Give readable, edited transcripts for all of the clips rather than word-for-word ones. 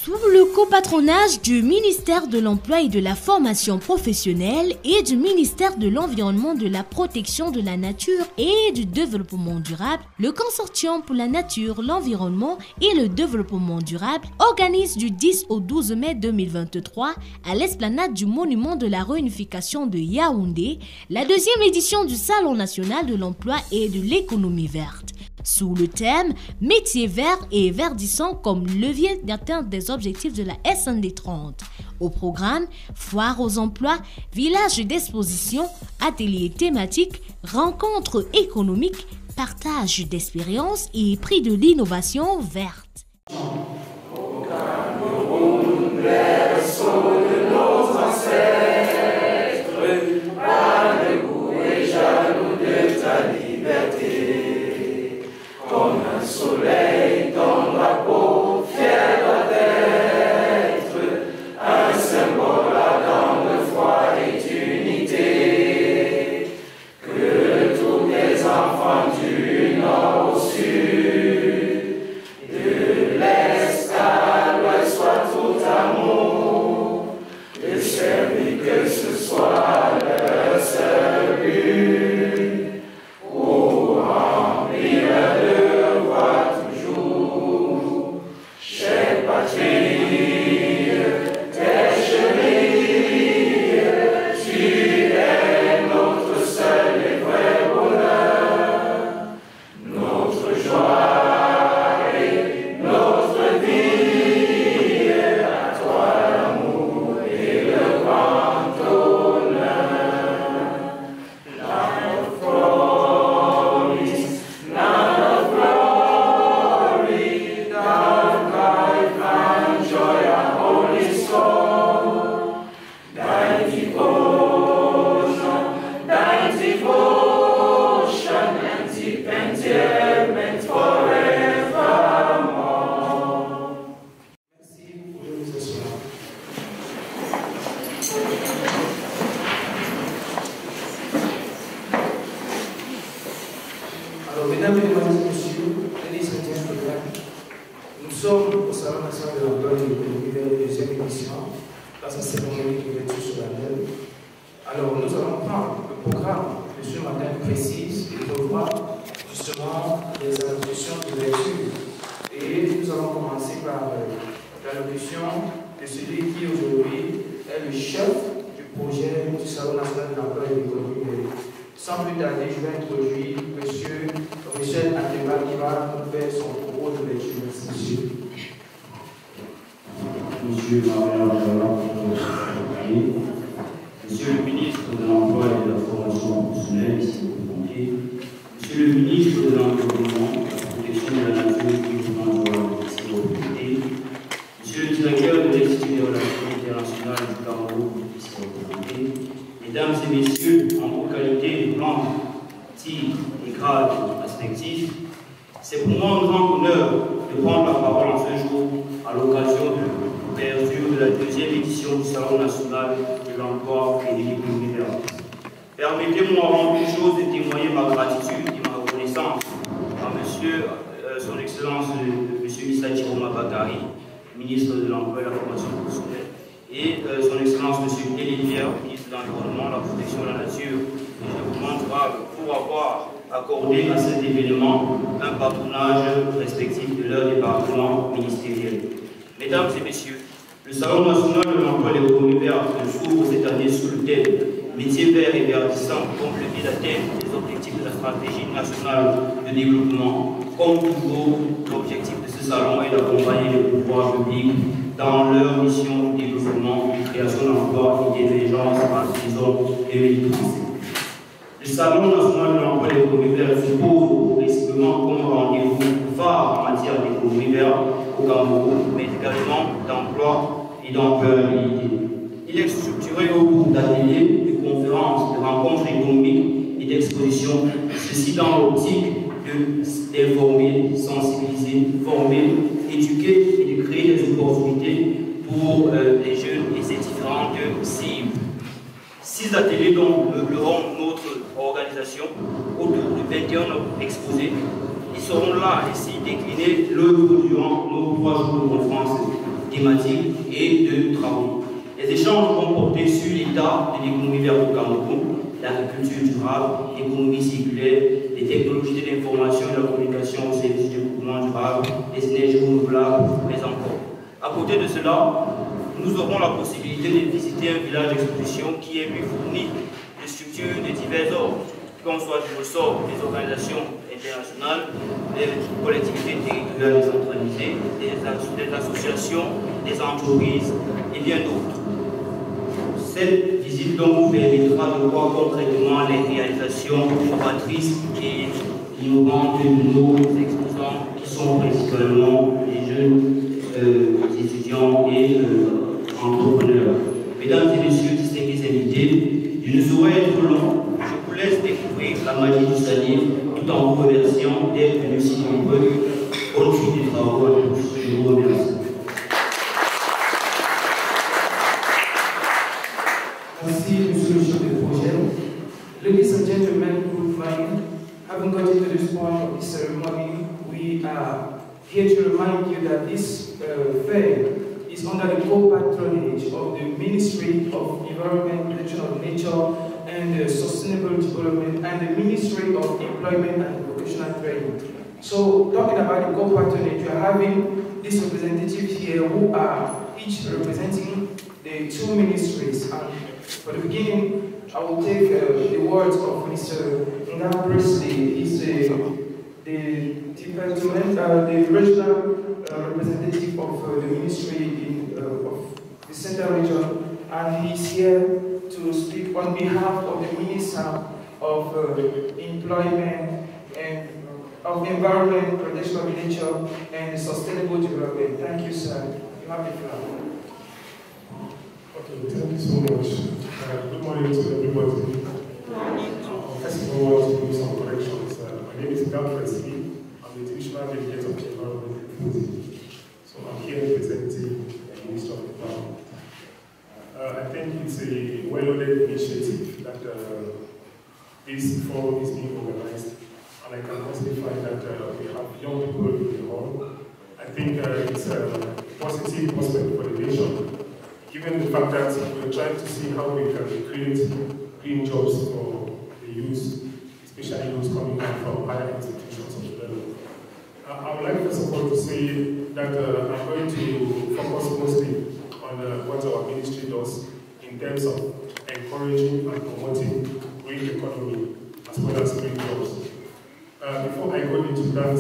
Sous le copatronage du ministère de l'Emploi et de la Formation professionnelle et du ministère de l'Environnement, de la Protection de la Nature et du Développement durable, le Consortium pour la Nature, l'Environnement et le Développement durable organise du 10 au 12 mai 2023 à l'esplanade du Monument de la Réunification de Yaoundé la deuxième édition du Salon national de l'emploi et de l'économie verte. Sous le thème « Métiers verts et verdissants comme levier d'atteinte des objectifs de la SND 30 ». Au programme, foire aux emplois, village d'exposition, ateliers thématiques, rencontres économiques, partage d'expériences et prix de l'innovation verte. Comme un soleil dans la peau, fier doit être, un symbole ardent de foi et d'unité. Que tous les enfants du nord au sud, de l'est à l'ouest soient tout amour, de servir que ce soit leur seul but. Alors, mesdames et messieurs, ladies and gentlemen, nous sommes au Salon national de l'emploi et de l'économie vers la deuxième édition, dans sa cérémonie d'ouverture solennelle. Alors, nous allons prendre le programme de ce matin précis et revoir justement les allocutions d'ouverture. Et nous allons commencer par l'allocution de celui qui aujourd'hui est le chef du projet du Salon national de l'emploi et de l'économie. Sans plus tarder, je vais introduire M. Michel Adema qui va nous faire son propos de lecture. Monsieur Monsieur le ministre de l'Emploi et de la Formation professionnelle, Monsieur le ministre de l'Environnement, de la Protection de la Nature et du Développement durable, Monsieur le directeur de l'Institut des Relations internationales du Cameroun, Mesdames et Messieurs, en vos qualités de rang, titres et grades respectifs, c'est pour moi un grand honneur de prendre la parole en ce jour à l'occasion de l'ouverture de la deuxième édition du Salon national de l'emploi et de l'économie verte. Permettez-moi avant toute chose de témoigner ma gratitude et ma reconnaissance à son Excellence M. Issa Chiroma Bakari, ministre de l'Emploi et de la Formation professionnelle, et son Excellence M. Elivier, ministre de l'Environnement, de la Protection de la Nature et du Développement durable, pour avoir accordé à cet événement un patronage respectif de leur département ministériel. Mesdames et Messieurs, le Salon national de l'emploi et de l'économie verte s'ouvre cette année sous le thème Métiers verts et verdissants comme levier d'atteinte des objectifs de la stratégie nationale de développement. Comme toujours, l'objectif de ce ce salon est d'accompagner le pouvoir public dans leur mission de développement, de création d'emplois et d'émergence à l'horizon 2030. Le Salon national de l'emploi et de l'économie verte se pose progressivement comme rendez-vous phare en matière d'économie verte au Cameroun, mais également d'emploi et d'employabilité. Il est structuré autour d'ateliers, de conférences, de rencontres économiques et d'expositions, ceci dans l'optique d'informer, sensibiliser, former, éduquer et de créer des opportunités pour les jeunes et ses différentes cibles. 6 ateliers dont meubleront notre organisation autour de 21 exposés. Ils seront là ici déclinés l'œuvre durant nos 3 jours de conférences thématiques et de travaux. Les échanges vont porter sur l'état de l'économie verte au Cameroun, l'agriculture durable, l'économie circulaire, les technologies de l'information et de la communication au service du développement durable, les énergies renouvelables, mais encore. À côté de cela, nous aurons la possibilité de visiter un village d'exposition qui est lui fourni de structures de divers ordres, qu'on soit du ressort des organisations internationales, des collectivités territoriales décentralisées, des associations, des entreprises et bien d'autres. Cette visite donc vous permettra de voir concrètement les réalisations novatrices et innovantes de nos exposants qui sont principalement les jeunes étudiants et entrepreneurs. Mesdames et messieurs, distingués invités, je ne saurais être long. Je vous laisse découvrir la magie du Salier tout en vous remerciant d'être venus si nombreux. Bonne suite des travaux à tous. Je vous remercie. Merci, Monsieur le chef de projet. Ladies and gentlemen, good morning. Having got to this point of this ceremony, we are here to remind you that this fair is under the co-patronage of the Ministry of Environment, Protection of Nature and Sustainable Development and the Ministry of Employment and Vocational Training. So, talking about the co-patronage, we are having these representatives here who are each representing the 2 ministries. And for the beginning, I will take the words of Mr. Nga Presley. He's the regional representative of the ministry of the Central Region, and he's here to speak on behalf of the Minister of Employment and of Environment, Protection of Nature, and Sustainable Development. Thank you, sir. You have the floor. Okay, thank you so much. Good morning to everybody. First of all, I want to do some corrections. My name is Nga Presley. I'm the divisional delegate of the Environment and Food. So I'm here representing the Minister of Environment. I think it's a well-ordered initiative that this forum is being organized. And I can testify that we have young people in the hall. I think it's a positive prospect for the nation, given the fact that we're trying to see how we can create green jobs for the youth, especially those coming out from higher institutions of development. I would like first of all to say that I'm going to focus mostly on what our ministry does in terms of encouraging and promoting green economy as well as green jobs. Before I go into that,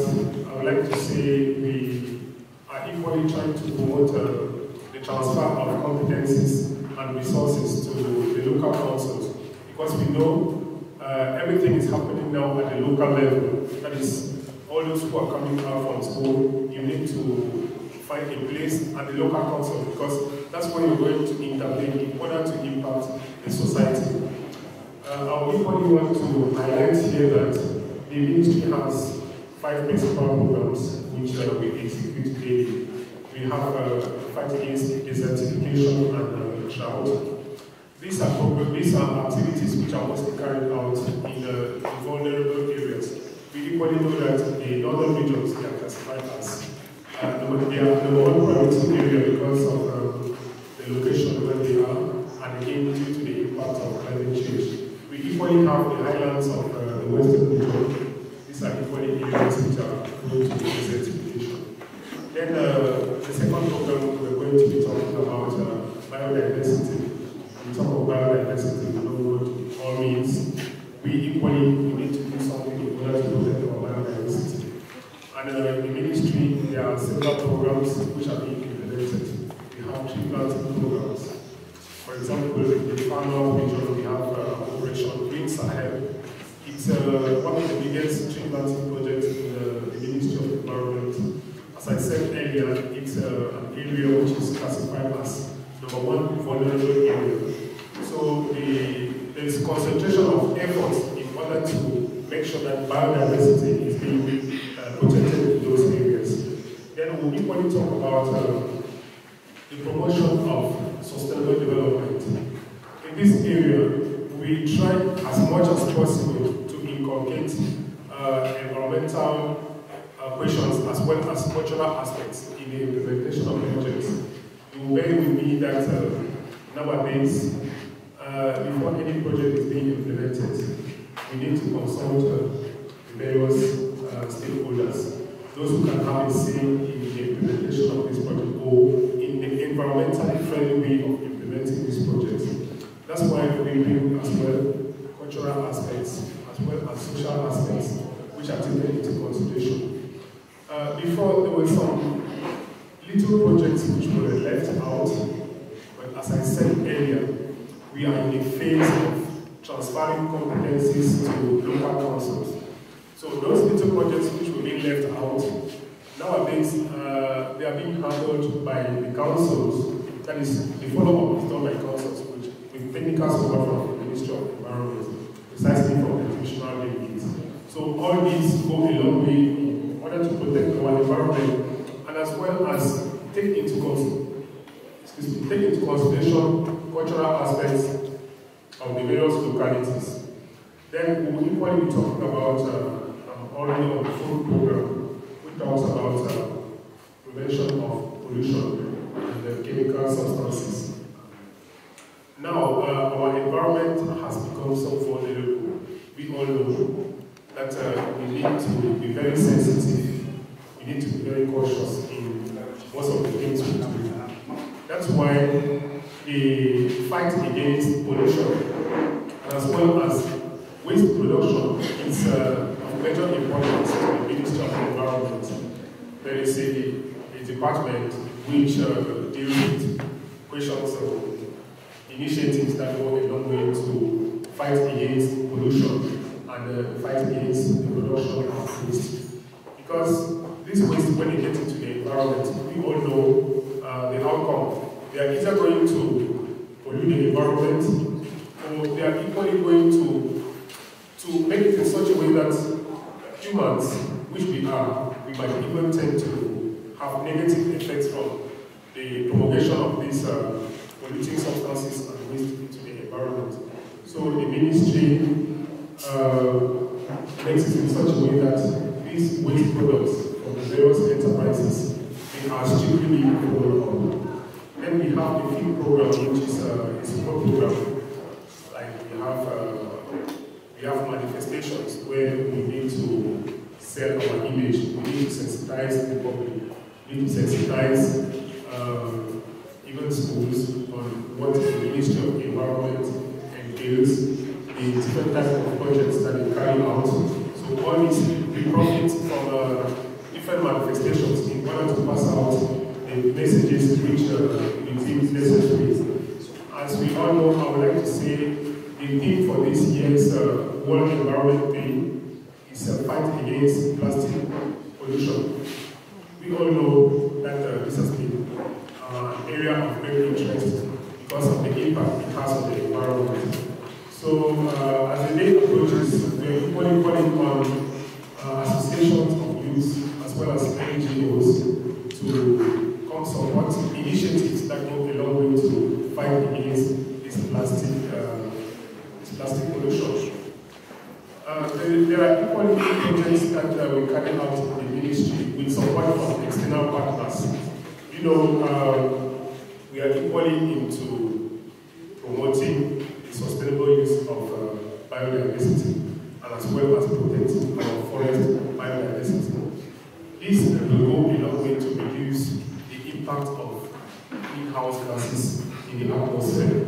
I would like to say we are equally trying to promote the transfer of competencies and resources to the local councils, because we know everything is happening now at the local level. That is, all those who are coming out from school, you need to find a place at the local council, because that's where you're going to intervene in order to impact the society. I equally want to highlight here that the ministry has 5 principal programs which we execute daily. We have fight against desertification and drought. These are activities which are mostly carried out in the vulnerable areas. We equally know that the northern regions are classified as they are number 1 priority area because of the location where they are, and again due to the impact of climate change. We equally have the highlands of the western region. These are equally areas which are prone to desertification. Then the second program we're going to be talking about biodiversity. When we talk about biodiversity, we know what it all means. We equally need to do something in order to protect our biodiversity. And in the ministry, there are far north region, we have Operation Green Sahel. It's one of the biggest tree planting projects in the Ministry of Environment. As I said earlier, it's an area which is classified as #1 vulnerable area. So there is concentration of efforts in order to make sure that biodiversity is being protected in those areas. Then we'll equally talk about the promotion of sustainable development. In this area, we try as much as possible to inculcate environmental questions as well as cultural aspects in the implementation of projects. You will bear with me that nowadays, before any project is being implemented, we need to consult the various stakeholders, those who can have a say in the implementation of this project or in the environmentally friendly way of implementing this project. That's why we bring as well cultural aspects as well as social aspects which are taken into consideration. Before, there were some little projects which were left out, but as I said earlier, we are in a phase of transferring competencies to local councils. So those little projects which were being left out, nowadays they are being handled by the councils. That is, the follow-up is done by councils with technical support from the Ministry of Environment, precisely from the divisional delegates. So all these go a long way in order to protect our environment and as well as take into consideration cultural aspects of the various localities. Then we will equally be talking about already on the food program, which talks about prevention of pollution and chemical substances. Now, our environment has become so vulnerable. We all know that we need to be very sensitive. We need to be very cautious in most of the things we do. That's why the fight against pollution, as well as waste production, is of major importance to the Ministry of Environment. There is a department which deals with questions of initiatives that go a long way to fight against pollution and fight against the production of waste. Because this waste, when it gets into the environment, we all know the outcome. They are either going to pollute the environment, or they are equally going to make it in such a way that humans, which we are, we might even tend to have negative effects from the propagation of these polluting substances and waste into the environment. So the ministry makes it in such a way that these waste products from the various enterprises, they are strictly being followed up. Then we have the FEED program, which is a support program. Like we have manifestations where we need to sell our image, we need to sensitize the public, we need to sensitize even schools on what the Ministry of Environment entails, the different types of projects that they carry out. So all these, we profit from different manifestations in order to pass out the messages which we deem necessary. As we all know, I would like to say the theme for this year's World Environment Day is a fight against plastic pollution. We all know that this has been an area of great interest because of the impact it has on the environment. So as the day approaches, we are equally calling on associations of youth as well as NGOs to come support initiatives that go a long way to fight against this plastic pollution. There are equally projects that we carry out in the ministry with support from external partners. You know, we are equally into promoting the sustainable use of biodiversity and as well as protecting our forest biodiversity. This will go a long way to reduce the impact of greenhouse gases in the atmosphere.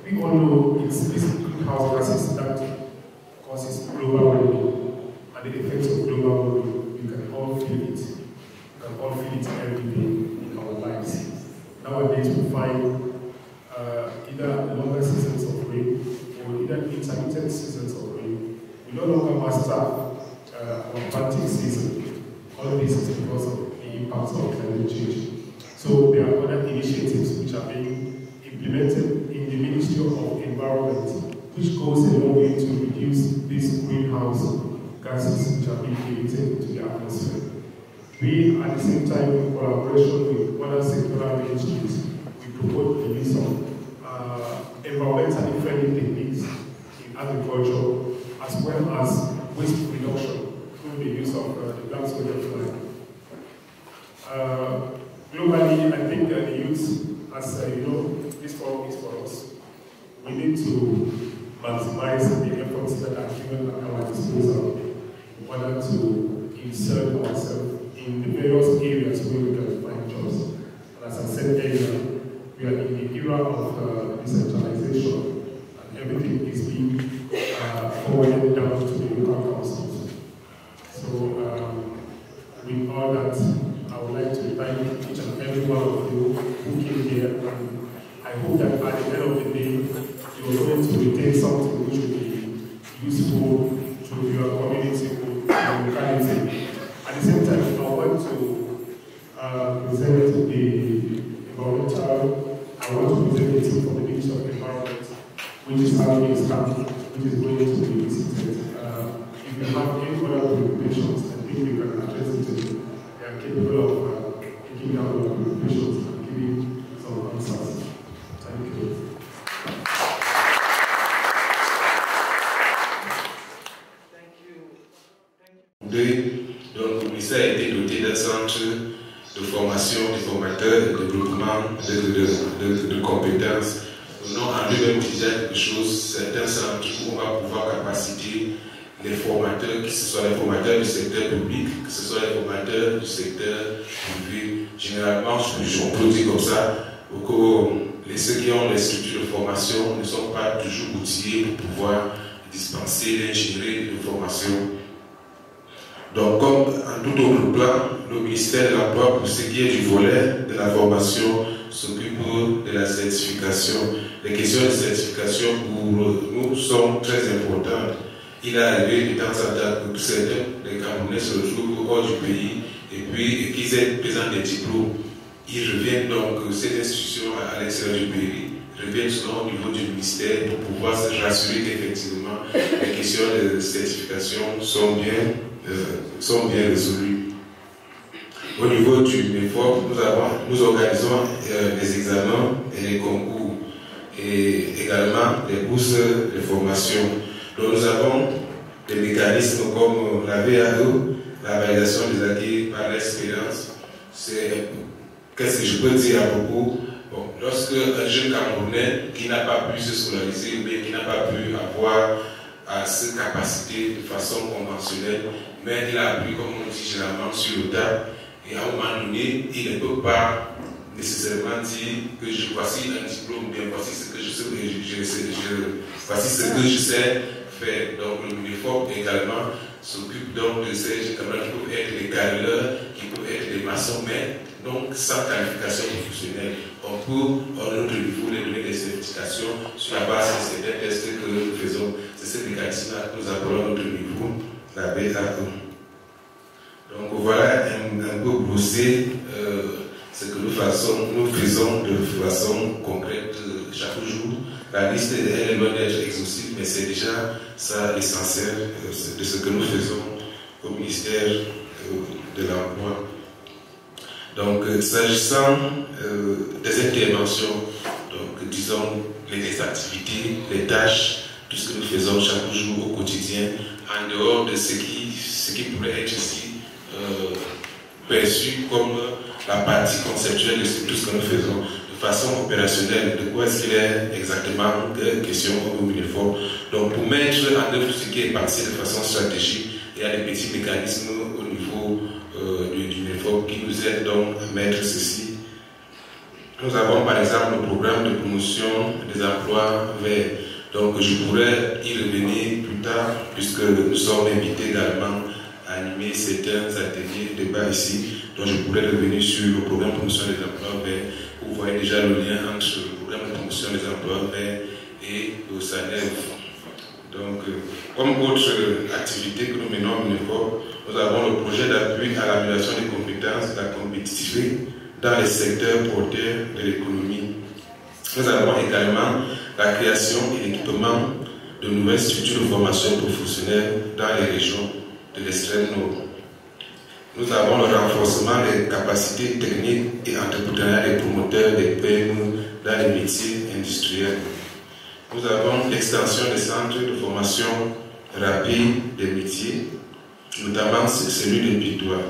We all know it's these greenhouse gases that causes global warming, and the effects of global warming, we can all feel it. We can all feel it every day in our lives. Nowadays we find either longer seasons of intermittent seasons of rain. We no longer master our planting season. All this is because of the impacts of climate change. So there are other initiatives which are being implemented in the Ministry of Environment, which goes a long way to reduce these greenhouse gases which are being emitted into the atmosphere. We, at the same time, in collaboration with other sectoral ministries, we promote the use of environmentally friendly techniques in agriculture, as well as waste reduction through the use of the black soldier fly. Globally, I think the youth, as you know, this forum is for us. We need to maximize the efforts that are given at our disposal in order to insert ourselves in the various areas where we can find jobs. And as I said earlier, we are in the era of decentralization, and everything is being forwarded down to the local councils. So, with all that, I would like to thank each and every one of you who came here, and I hope that at the end of the day, you are going to retain something which will be useful to your community, to your locality. At the same time, I want to present the environmental, I want to present the team from the Ministry of Environment, which is having its camp, which is going to be visited. If you have any other preoccupations, I think we can address it. They are capable of taking down the preoccupations and giving some answers. Thank you. Donc, le ministère a été doté d'un centre de formation des formateurs et de développement de compétences. Le nom en lui-même déjà quelque chose, c'est un centre où on va pouvoir capaciter les formateurs, que ce soit les formateurs du secteur public, que ce soit les formateurs du secteur privé. Généralement, on peut dire comme ça, que ceux qui ont les structures de formation ne sont pas toujours outillés pour pouvoir dispenser l'ingénierie de formation. Donc, comme en tout autre plan, le ministère de l'Emploi, pour ce qui est du volet de la formation, s'occupe de la certification. Les questions de certification pour nous sont très importantes. Il est arrivé de temps en temps que certains des Camerounais se retrouvent hors du pays et puis qu'ils aient présent des diplômes. Ils reviennent donc, ces institutions à l'extérieur du pays, reviennent souvent au niveau du ministère pour pouvoir se rassurer qu'effectivement les questions de certification sont bien résolues. Au niveau du MEFOP, nous organisons les examens et les concours et également les bourses de formation. Donc nous avons des mécanismes comme la VAO, la validation des acquis par l'expérience. Qu'est-ce que je peux dire à propos? Bon, lorsque un jeune Camerounais qui n'a pas pu se scolariser ou bien qui n'a pas pu avoir cette capacité de façon conventionnelle, mais il a appris, comme on dit généralement, sur le tas, et à un moment donné, il ne peut pas nécessairement dire que voici un diplôme, bien voici ce que je sais faire. Donc le MINEFOP également s'occupe donc de ces camarades qui peuvent être des carreleurs, qui peuvent être des maçons, mais donc sans qualification professionnelle. On peut, à notre niveau, les donner des certifications sur la base de certains tests que nous faisons. C'est ce mécanisme-là que nous appelons à notre niveau, la BAO. Donc voilà un peu brosser ce que nous faisons de façon concrète chaque jour. La liste est loin d'être exhaustive, mais c'est déjà ça l'essentiel de ce que nous faisons au ministère de l'Emploi. Donc, s'agissant des interventions, donc disons les activités, les tâches, tout ce que nous faisons chaque jour au quotidien, en dehors de ce qui pourrait être ici perçu comme la partie conceptuelle de tout ce que nous faisons. De façon opérationnelle, de quoi est-ce qu'il est exactement question au MINEFOP. Donc pour mettre en œuvre ce qui est pensé de façon stratégique, il y a des petits mécanismes au niveau du MINEFOP qui nous aident donc à mettre ceci. Nous avons par exemple le programme de promotion des emplois verts. Donc je pourrais y revenir plus tard puisque nous sommes invités également à animer certains ateliers de débat ici. Donc je pourrais revenir sur le programme de promotion des emplois verts. Vous voyez déjà le lien entre le programme de promotion des emplois verts et le SANEF. comme autre activité que nous menons au MINEFOP, nous avons le projet d'appui à l'amélioration des compétences et de la compétitivité dans les secteurs porteurs de l'économie. Nous avons également la création et l'équipement de nouvelles structures de formation professionnelle dans les régions de l'extrême nord. Nous avons le renforcement des capacités techniques et entrepreneuriales des promoteurs des PME dans les métiers industriels. Nous avons l'extension des centres de formation rapide des métiers, notamment celui de Pitois.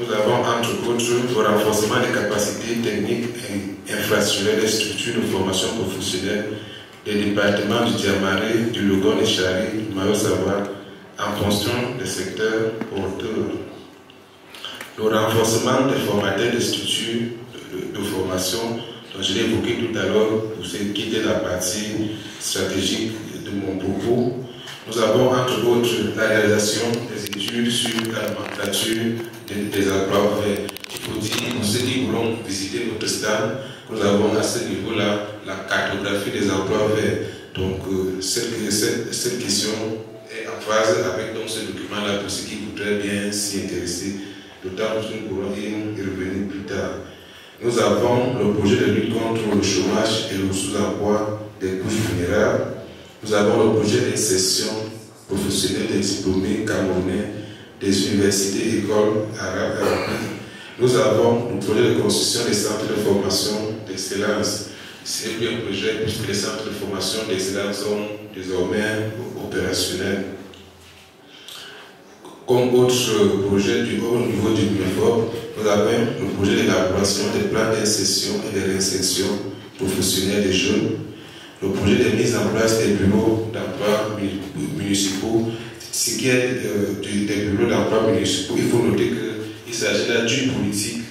Nous avons entre autres le renforcement des capacités techniques et infrastructurelles des structures de formation professionnelle des départements du Diamaré, du Logone et Chari, du Mayo-Savoie, en fonction des secteurs porteurs. Le renforcement des formateurs des structures de formation, dont je l'ai évoqué tout à l'heure, pour ce qui était la partie stratégique de mon propos. Nous avons entre autres la réalisation des études sur la nomenclature des emplois verts. Il faut dire, pour ceux qui voulons visiter notre stand, nous avons à ce niveau-là la cartographie des emplois verts. Donc cette question est en phase avec donc, ce document-là pour ceux qui voudraient bien s'y intéresser, d'autant que nous pourrons y revenir plus tard. Nous avons le projet de lutte contre le chômage et le sous-emploi des couches vulnérables. Nous avons le projet d'insertion professionnelle des diplômés camerounais des universités et écoles arabes. Nous avons le projet de construction des centres de formation d'excellence. C'est plus un projet puisque les centres de formation d'excellence sont désormais opérationnels. Comme autre projet au niveau du MINEFOP, nous avons le projet d'élaboration des plans d'insertion et de réinsertion professionnelle des jeunes, le projet de mise en place des bureaux d'emploi municipaux. Ce qui est des bureaux d'emploi municipaux, il faut noter qu'il s'agit là d'une politique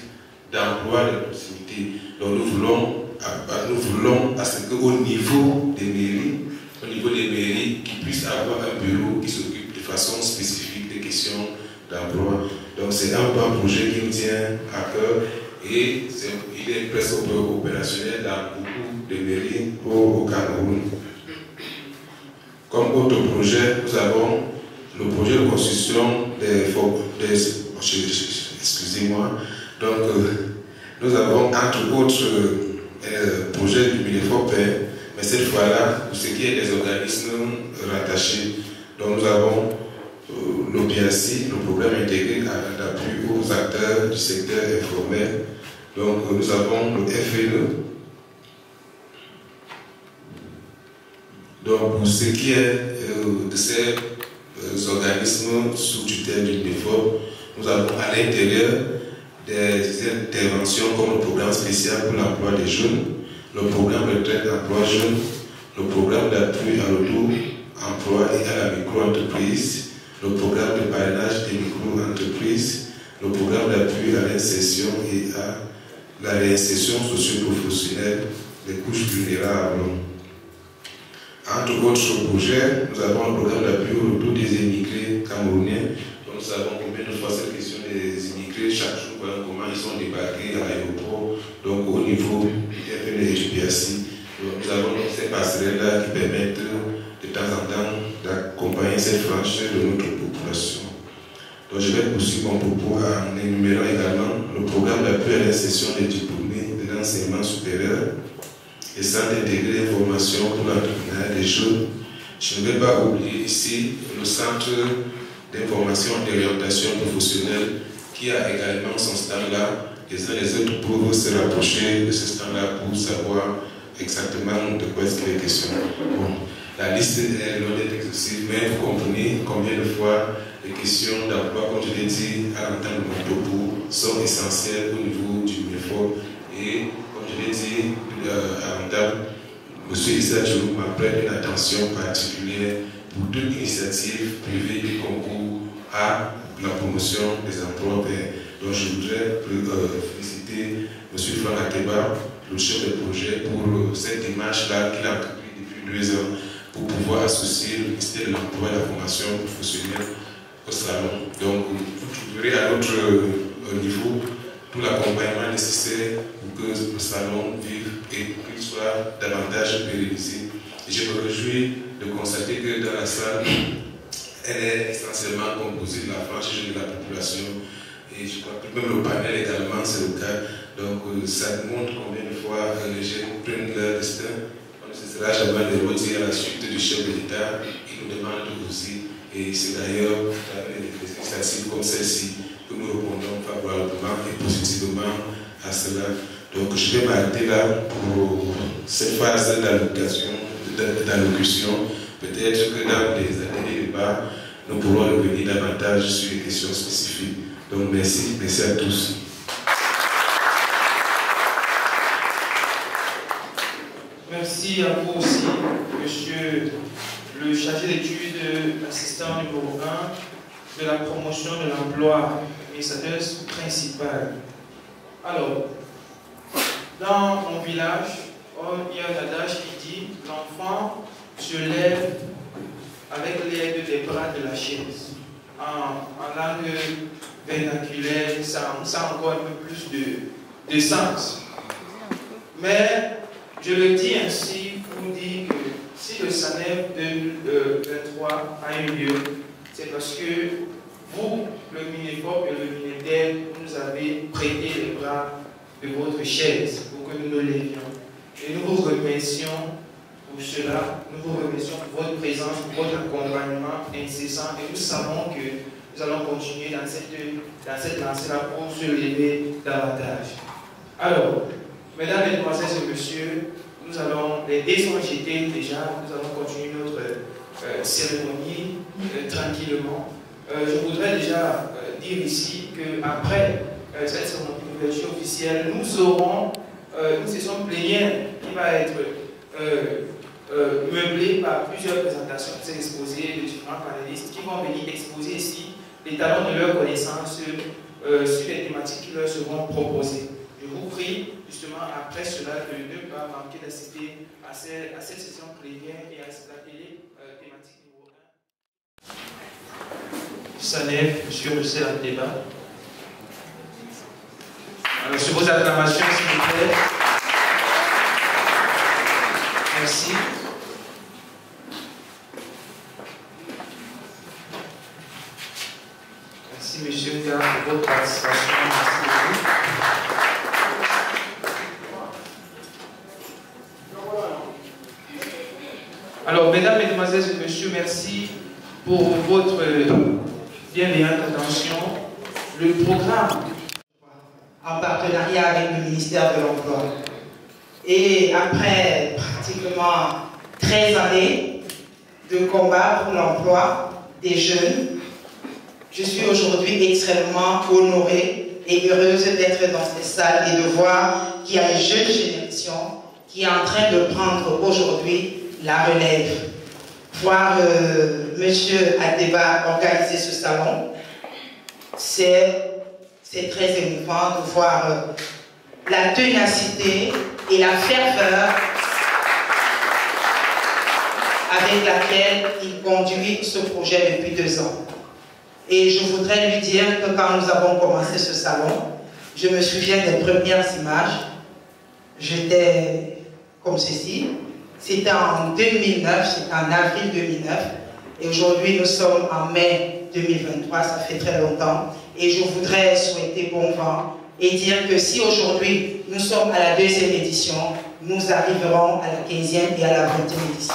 d'emploi de proximité. Donc nous voulons à ce qu'au niveau des mairies, qu'ils puissent avoir un bureau qui s'occupe de façon spécifique des questions d'emploi. Donc c'est un projet qui me tient à cœur et il est presque opérationnel dans beaucoup de mairies au Cameroun. Comme autre projet, nous avons le projet de construction excusez-moi. Donc nous avons entre autres projets du MINEFOP, mais cette fois-là, pour ce qui est des organismes rattachés. Donc nous avons l'OPACI, le programme intégré d'appui aux acteurs du secteur informel. Donc nous avons le FNE. Donc pour ce qui est de ces organismes sous tutelle du MINEFOP, nous avons à l'intérieur des interventions comme le programme spécial pour l'emploi des jeunes, le programme retraite emploi jeunes, le programme d'appui à l'auto-emploi et à la micro-entreprise, le programme de parrainage des micro-entreprises, le programme d'appui à l'insertion et à la réinsertion socio-professionnelle des couches vulnérables. Entre autres projets, nous avons le programme d'appui au retour des immigrés camerounais. Donc nous savons combien de fois cette question des immigrés, chaque jour, comment ils sont débarqués à l'aéroport, donc au niveau du FNE et du PACI. Nous avons donc ces passerelles-là qui permettent de temps en temps d'accompagner cette frange de notre population. Donc je vais poursuivre mon propos en énumérant également le programme d'appui à l'insertion des diplômés de l'enseignement supérieur et centre intégré d'information pour l'entrepreneuriat des jeunes. Je ne vais pas oublier ici le centre d'information et d'orientation professionnelle qui a également son stand-là. Les uns les autres peuvent se rapprocher de ce stand-là pour savoir exactement de quoi est-ce qu'il est question. Bon, la liste est loin d'être exhaustive, mais vous comprenez combien de fois les questions d'emploi, comme je l'ai dit à l'entente de mon propos, sont essentielles au niveau du MINEFOP. Et comme je l'ai dit à l'entente, M. Issa Djourou m'apprête une attention particulière pour toute initiative privée qui concourt à la promotion des emplois verts. Donc je voudrais féliciter M. Franck Ateba, le chef de projet, pour cette démarche-là qu'il a entrepris depuis 2 ans pour pouvoir associer le ministère de l'Emploi et de la formation professionnelle au salon. Donc vous trouverez à notre niveau tout l'accompagnement nécessaire pour que le salon vive et qu'il soit davantage pérennisé. Et je me réjouis de constater que dans la salle, elle est essentiellement composée de la frange jeune de la population. Et je crois que même le panel également, c'est le cas. Donc ça montre combien de fois les jeunes prennent leur destin. On ne cessera jamais de redire à la suite du chef de l'État, il nous demande aussi. Et c'est d'ailleurs dans des initiatives comme celle-ci que nous répondons favorablement et positivement à cela. Donc je vais m'arrêter là pour cette phase d'allocution. Peut-être que dans les années débats, nous pourrons revenir davantage sur les questions spécifiques. Donc merci à tous. Merci à vous aussi, monsieur le chargé d'études, assistant numéro 1 de la promotion de l'emploi, administratrice principale. Alors, dans mon village, il y a un adage qui dit « L'enfant se lève avec l'aide des bras de la chaise ». En langue vernaculaire, ça a encore un peu plus de sens. Mais je le dis ainsi pour dire que si le SANEF 2023 a eu lieu, c'est parce que vous, le MINEFOP et le MINEDEL, nous avez prêté les bras de votre chaise pour que nous nous levions. Et nous vous remercions pour cela, nous vous remercions pour votre présence, pour votre accompagnement incessant. Et nous savons que nous allons continuer dans cette lancée-là pour se lever davantage. Alors, mesdames, mesdemoiselles et messieurs, nous allons, les dés sont jetés déjà, nous allons continuer notre cérémonie tranquillement. Je voudrais déjà dire ici qu'après cette cérémonie d'ouverture officielle, nous aurons une session plénière qui va être meublée par plusieurs présentations qui sont exposées de différents panélistes qui vont venir exposer ici les talents de leurs connaissances sur les thématiques qui leur seront proposées. Je vous prie justement après cela de ne pas manquer d'assister à cette session plénière et à cet atelier thématique numéro 1. SANEF sur le CRDébat. Alors, sur vos acclamations, s'il vous plaît. Merci. Merci, monsieur K, pour votre participation. Merci beaucoup. Alors, mesdames, mesdemoiselles et messieurs, merci pour votre bienveillante attention. Le programme en partenariat avec le ministère de l'Emploi. Et après pratiquement 13 années de combat pour l'emploi des jeunes, je suis aujourd'hui extrêmement honorée et heureuse d'être dans cette salle et de voir qu'il y a une jeune génération qui est en train de prendre aujourd'hui la relève. Voir monsieur Adeba organiser ce salon, c'est très émouvant de voir la ténacité et la ferveur avec laquelle il conduit ce projet depuis 2 ans. Et je voudrais lui dire que quand nous avons commencé ce salon, je me souviens des premières images. J'étais comme ceci. C'était en 2009, c'était en avril 2009. Et aujourd'hui, nous sommes en mai 2023, ça fait très longtemps. Et je voudrais souhaiter bon vent et dire que si aujourd'hui nous sommes à la 2e édition, nous arriverons à la 15e et à la 20e édition.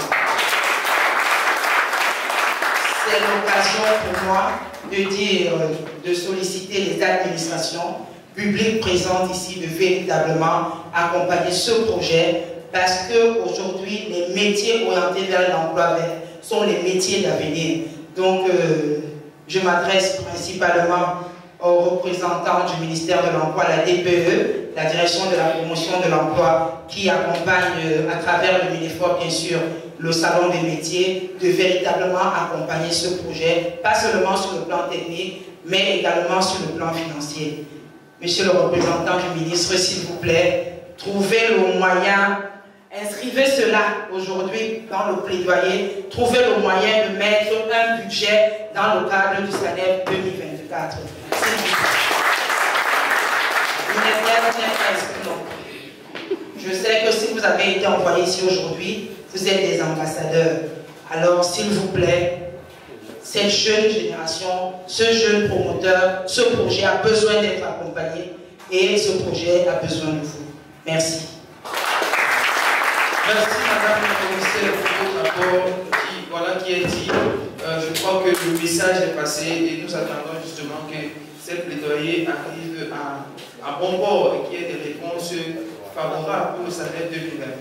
C'est l'occasion pour moi de dire, de solliciter les administrations publiques présentes ici de véritablement accompagner ce projet parce qu'aujourd'hui, les métiers orientés vers l'emploi vert sont les métiers d'avenir. Donc, je m'adresse principalement aux représentants du ministère de l'Emploi, la DPE, la direction de la promotion de l'emploi, qui accompagne à travers le MINEFOP, bien sûr, le salon des métiers, de véritablement accompagner ce projet, pas seulement sur le plan technique, mais également sur le plan financier. Monsieur le représentant du ministre, s'il vous plaît, trouvez le moyen, inscrivez cela aujourd'hui dans le plaidoyer, trouvez le moyen de mettre un budget dans le cadre du SANEF 2024. Je sais que si vous avez été envoyé ici aujourd'hui, vous êtes des ambassadeurs. Alors, s'il vous plaît, cette jeune génération, ce jeune promoteur, ce projet a besoin d'être accompagné et ce projet a besoin de vous. Merci. Merci Madame la commissaire pour votre rapport qui est dit. Je crois que le message est passé et nous attendons justement que cette plaidoyer arrive à bon port et qu'il y ait des réponses favorables pour le salaire 2024.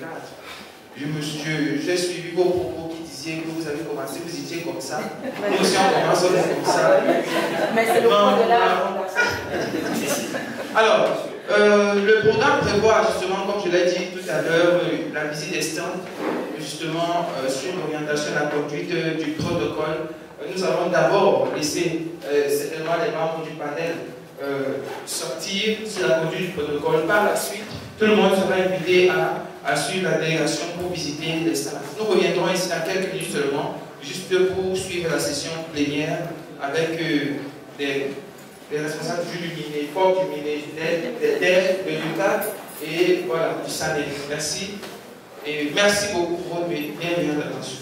J'ai suivi vos propos qui disaient que vous avez commencé, vous étiez comme ça. Nous aussi on commence comme ça. Mais c'est le point de l'art. Alors, le programme prévoit justement, comme je l'ai dit tout à l'heure, la visite des stands, justement sur l'orientation et la conduite du protocole. Nous allons d'abord laisser certainement les membres du panel sortir sur la conduite du protocole. Par la suite, tout le monde sera invité à suivre la délégation pour visiter les stands. Nous reviendrons ici dans quelques minutes seulement, juste pour suivre la session plénière avec les responsables du MINEFOP, du MINEDEL, de l'UCAD et voilà, du SANEL. Merci. Et merci beaucoup pour votre bienveillante attention.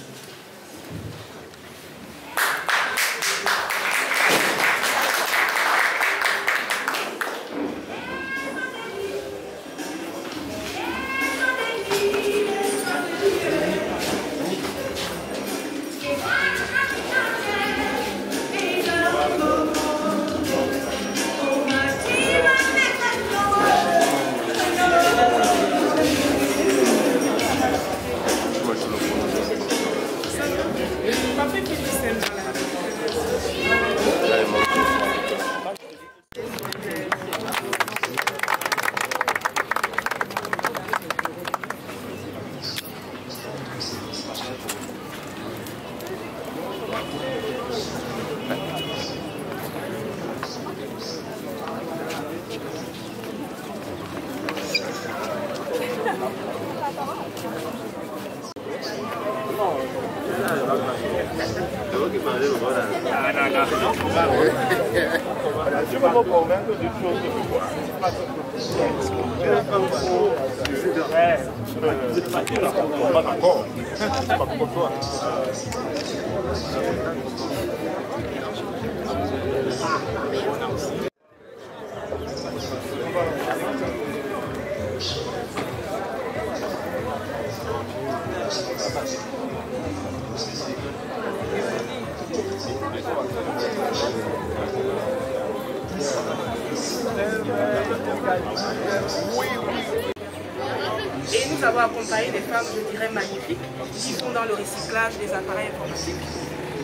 Et nous avons accompagné des femmes, je dirais, magnifiques, qui sont dans le recyclage des appareils informatiques,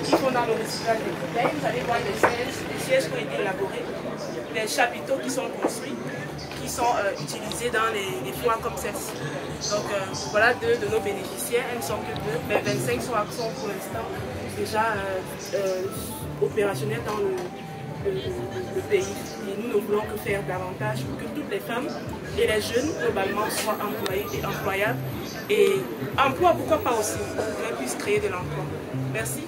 qui sont dans le recyclage des bouteilles. Vous allez voir des sièges qui ont été élaborés, des chapiteaux qui sont construits, qui sont utilisés dans les foires comme celle-ci. Donc voilà deux de nos bénéficiaires, elles ne sont que deux, mais 25 sont pour l'instant déjà opérationnels dans le pays. Et nous ne voulons que faire davantage pour que toutes les femmes et les jeunes, globalement, soient employés et employables. Et emploi, pourquoi pas aussi, qu'elles puissent créer de l'emploi. Merci.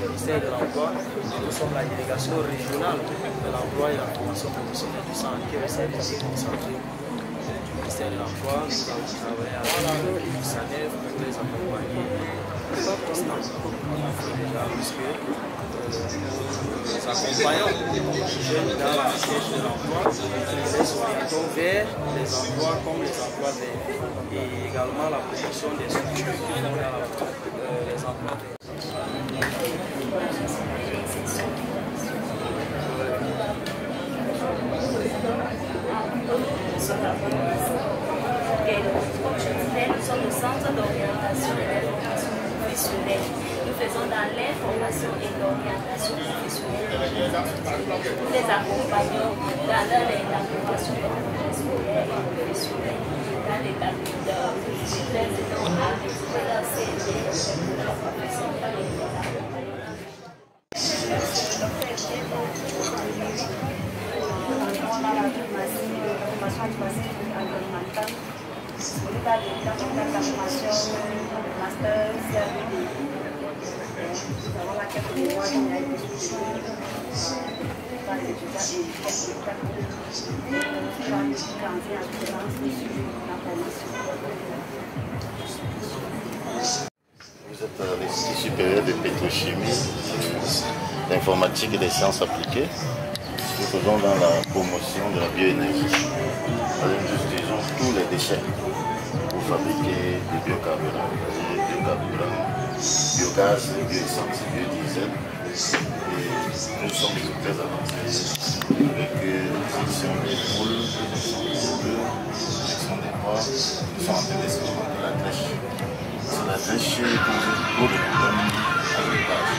Ministère de l'Emploi, nous sommes la délégation régionale de l'emploi et la formation professionnelle du centre qui est le service concentré du ministère de l'Emploi. Nous avons travaillé avec le SANEF pour les accompagner constamment. On a fait déjà puisque nous accompagnons les jeunes dans la recherche de l'emploi et nous les orientons vers les emplois comme les emplois verts et également la promotion des structures qui font les emplois verts. Comme je disais, nous sommes au centre d'orientation et d'information professionnelle. Nous faisons dans l'information et l'orientation professionnelle. Nous les accompagnons dans l'intégration scolaire et professionnelle, dans les cabinets de président avec leur CD, leur profession général des étudiants et du secteur qui va présenter en présence des sujets de la formation. Vous êtes à l'Institut supérieur de pétrochimie, d'informatique et des sciences appliquées. Nous faisons dans la promotion de la bioénergie. Nous utilisons tous les déchets pour fabriquer des biocarburants, biogaz, bioessence, biodiesel. Et nous sommes très avancés avec l'élection des poules, l'élection des bœufs, l'élection des porcs. Nous sommes en train d'expérimenter la drèche. C'est la drèche qui pose beaucoup de problèmes à l'élevage.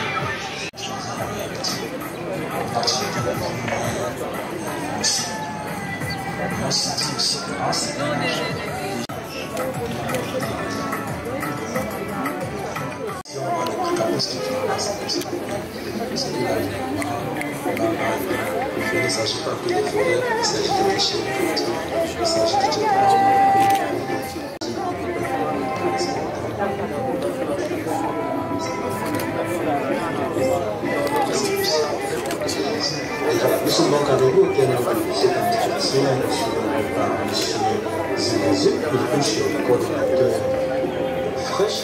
Il ne s'agit pas que de forêts, il s'agit de déchets, il s'agit de nous sommes donc avec vous auquel on va faire cette invitation par M. Zénézé, et puis sur le coordinateur fraîche.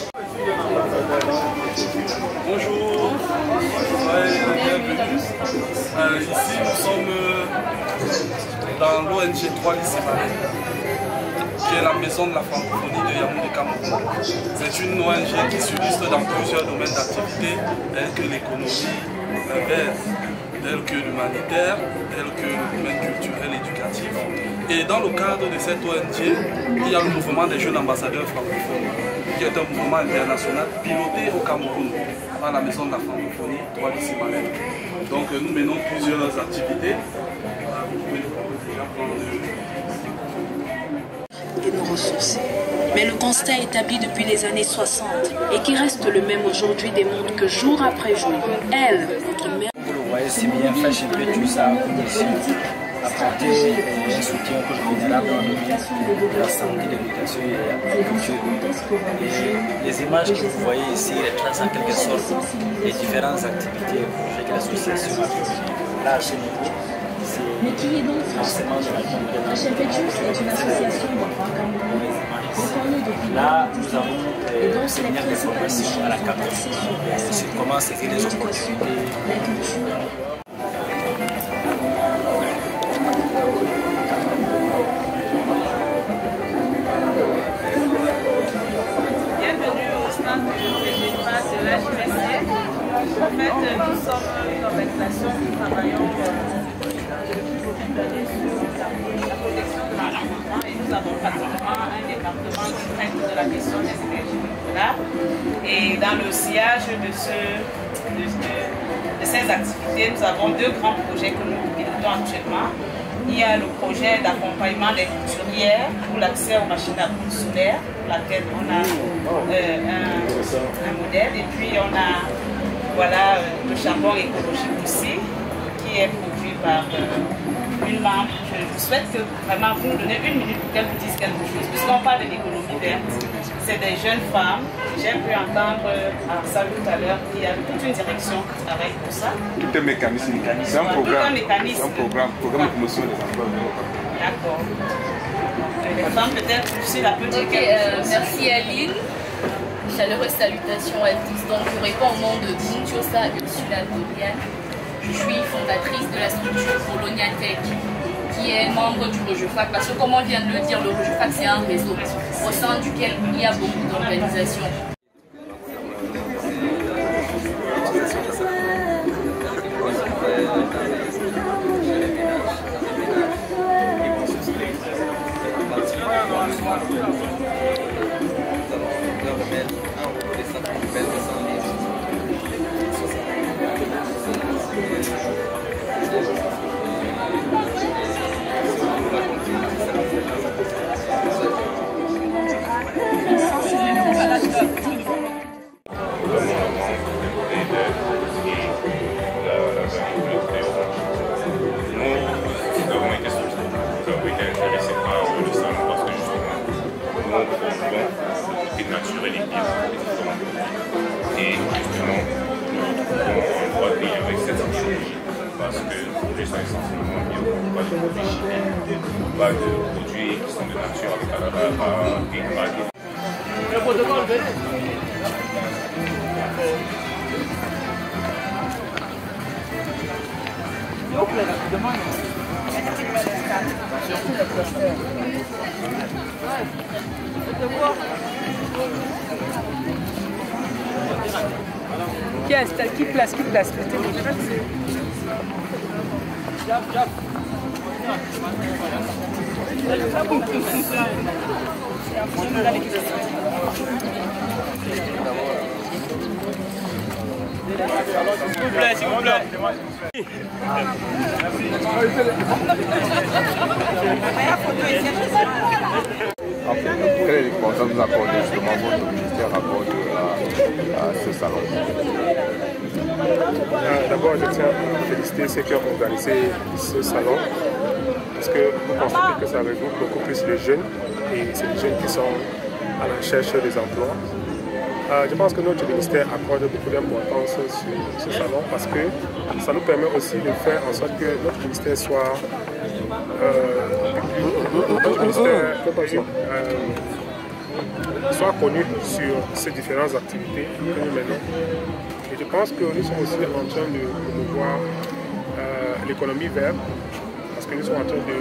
Bonjour, bienvenue. Ici nous sommes dans l'ONG 3 lycées qui est la maison de la francophonie de Yaoundé Cameroun. C'est une ONG qui subsiste dans plusieurs domaines d'activité, tels que l'économie verte, tels que l'humanitaire, tels que le domaine culturel et éducatif. Et dans le cadre de cette ONG, il y a le mouvement des jeunes ambassadeurs francophones, qui est un mouvement international piloté au Cameroun par la maison de la francophonie 3 lycées Malène. Donc nous menons plusieurs activités. Vous pouvez déjà prendre de nos ressources. Mais le constat établi depuis les années 60 et qui reste le même aujourd'hui démontre que jour après jour, elle, notre mère... Vous le voyez, c'est bien fait, j'ai pu tout ça apporter un soutien considérable dans le domaine de la santé, de l'éducation et de l'agriculture. Et les images que vous voyez ici retracent en quelque sorte les différentes activités et projets que l'association a fait. Là, chez nous, mais qui est donc HFETUS est une association de droit camerounais reconnue depuis là, nous avons et donc séminaire de formation à la Cameroun sur comment se fait les opportunités. La culture. Bienvenue au stand du débat de l'HPC. En fait, nous sommes une organisation qui travaillons sur la protection de l'environnement et nous avons pratiquement un département qui traite de la question des énergies renouvelables. Et dans le sillage de ces activités, nous avons deux grands projets que nous pilotons actuellement. Il y a le projet d'accompagnement des couturières pour l'accès aux machines à coudre solaires, pour laquelle on a un modèle. Et puis on a le charbon écologique aussi, qui est produit par une membre. Je souhaite que vraiment vous nous donnez une minute pour qu'elle vous dise quelque chose. Puisqu'on parle de l'économie verte, c'est des jeunes femmes. J'ai pu entendre ça tout à l'heure, qu'il y a toute une direction qui travaille pour ça. Tout un mécanisme. C'est un programme. C'est un programme de promotion des emplois. D'accord. Les femmes, peut-être, aussi la petite. Merci Aline. Chaleureuse salutations à tous. Donc, je réponds au nom de Buntiosa Ursula Dorian. Je suis fondatrice de la structure Polonia Tech, qui est membre du REGEFAC, parce que comme on vient de le dire, le REGEFAC c'est un réseau au sein duquel il y a beaucoup d'organisations. parce que les produits sont essentiellement bio, pas de produits chimiques, pas de produits qui sont de nature avec le protocole, venez. Qui place? S'il vous plaît. En fait, quelle est l'importance que vous accordez justement votre ministère accorde à ce salon? D'abord, je tiens à féliciter ceux qui ont organisé ce salon parce que vous constatez que ça regroupe beaucoup plus les jeunes et c'est les jeunes qui sont à la recherche des emplois. Je pense que notre ministère accorde beaucoup d'importance sur ce salon parce que ça nous permet aussi de faire en sorte que notre ministère soit soit connu sur ces différentes activités que nous menons. Et je pense que nous sommes aussi en train de promouvoir l'économie verte parce que nous sommes en train de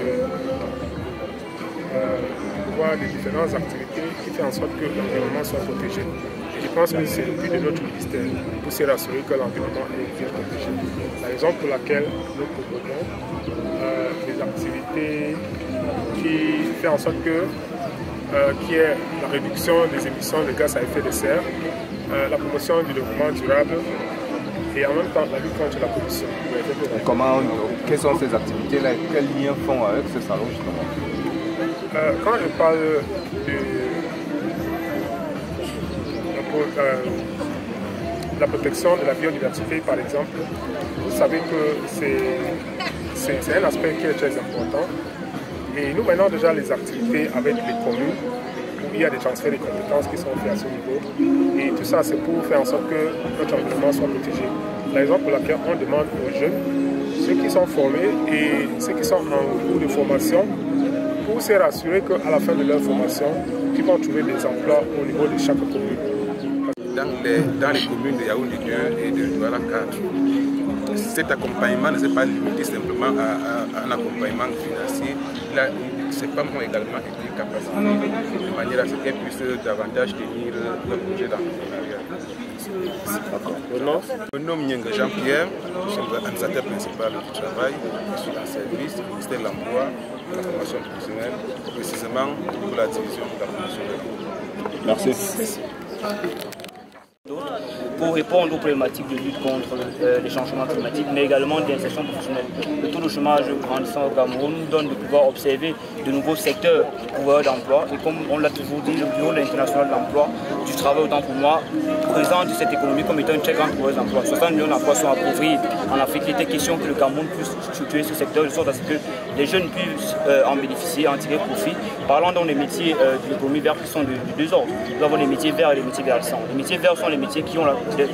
voir les différentes activités qui font en sorte que l'environnement soit protégé. Et je pense que c'est le but de notre ministère, pour se rassurer que l'environnement est bien protégé. La raison pour laquelle nous proposons des activités qui font en sorte que qui est la réduction des émissions de gaz à effet de serre, la promotion du développement durable et en même temps la lutte contre la pollution. Quelles sont ces activités-là et quels liens font avec ce salon justement? Quand je parle de la protection de la biodiversité par exemple, vous savez que c'est un aspect qui est très important. Et nous menons déjà les activités avec les communes où il y a des transferts de compétences qui sont faits à ce niveau. Et tout ça, c'est pour faire en sorte que notre environnement soit protégé. La raison pour laquelle on demande aux jeunes, ceux qui sont formés et ceux qui sont en cours de formation, pour se rassurer qu'à la fin de leur formation, ils vont trouver des emplois au niveau de chaque commune. Dans les communes de Yaoundé 2 et de Douala 4, cet accompagnement ne s'est pas limité simplement à un accompagnement financier. C'est pas moi également été capacité de manière à ce qu'elles puissent davantage tenir le projet d'entrepreneuriat. Mon nom est Jean-Pierre, je suis l'administrateur principal du travail, je suis en service du ministère de l'Emploi, de la formation professionnelle, précisément pour la division de la promotion de l'emploi. Merci. Pour répondre aux problématiques de lutte contre les changements climatiques, mais également d'insertion professionnelle. Le taux de chômage grandissant au Cameroun nous donne de pouvoir observer de nouveaux secteurs pourvoyeurs d'emploi. Et comme on l'a toujours dit, le Bureau international de l'emploi, du travail autant pour moi, présente cette économie comme étant une très grande pourvoyeuse d'emploi. 60 millions d'emplois sont appauvris en Afrique. Il était question que le Cameroun puisse structurer ce secteur de sorte à ce que les jeunes puissent en bénéficier, en tirer profit. Parlons donc des métiers de l'économie verte qui sont de deux ordres. Nous avons les métiers verts et les métiers verdissants. Les métiers verts sont les métiers qui ont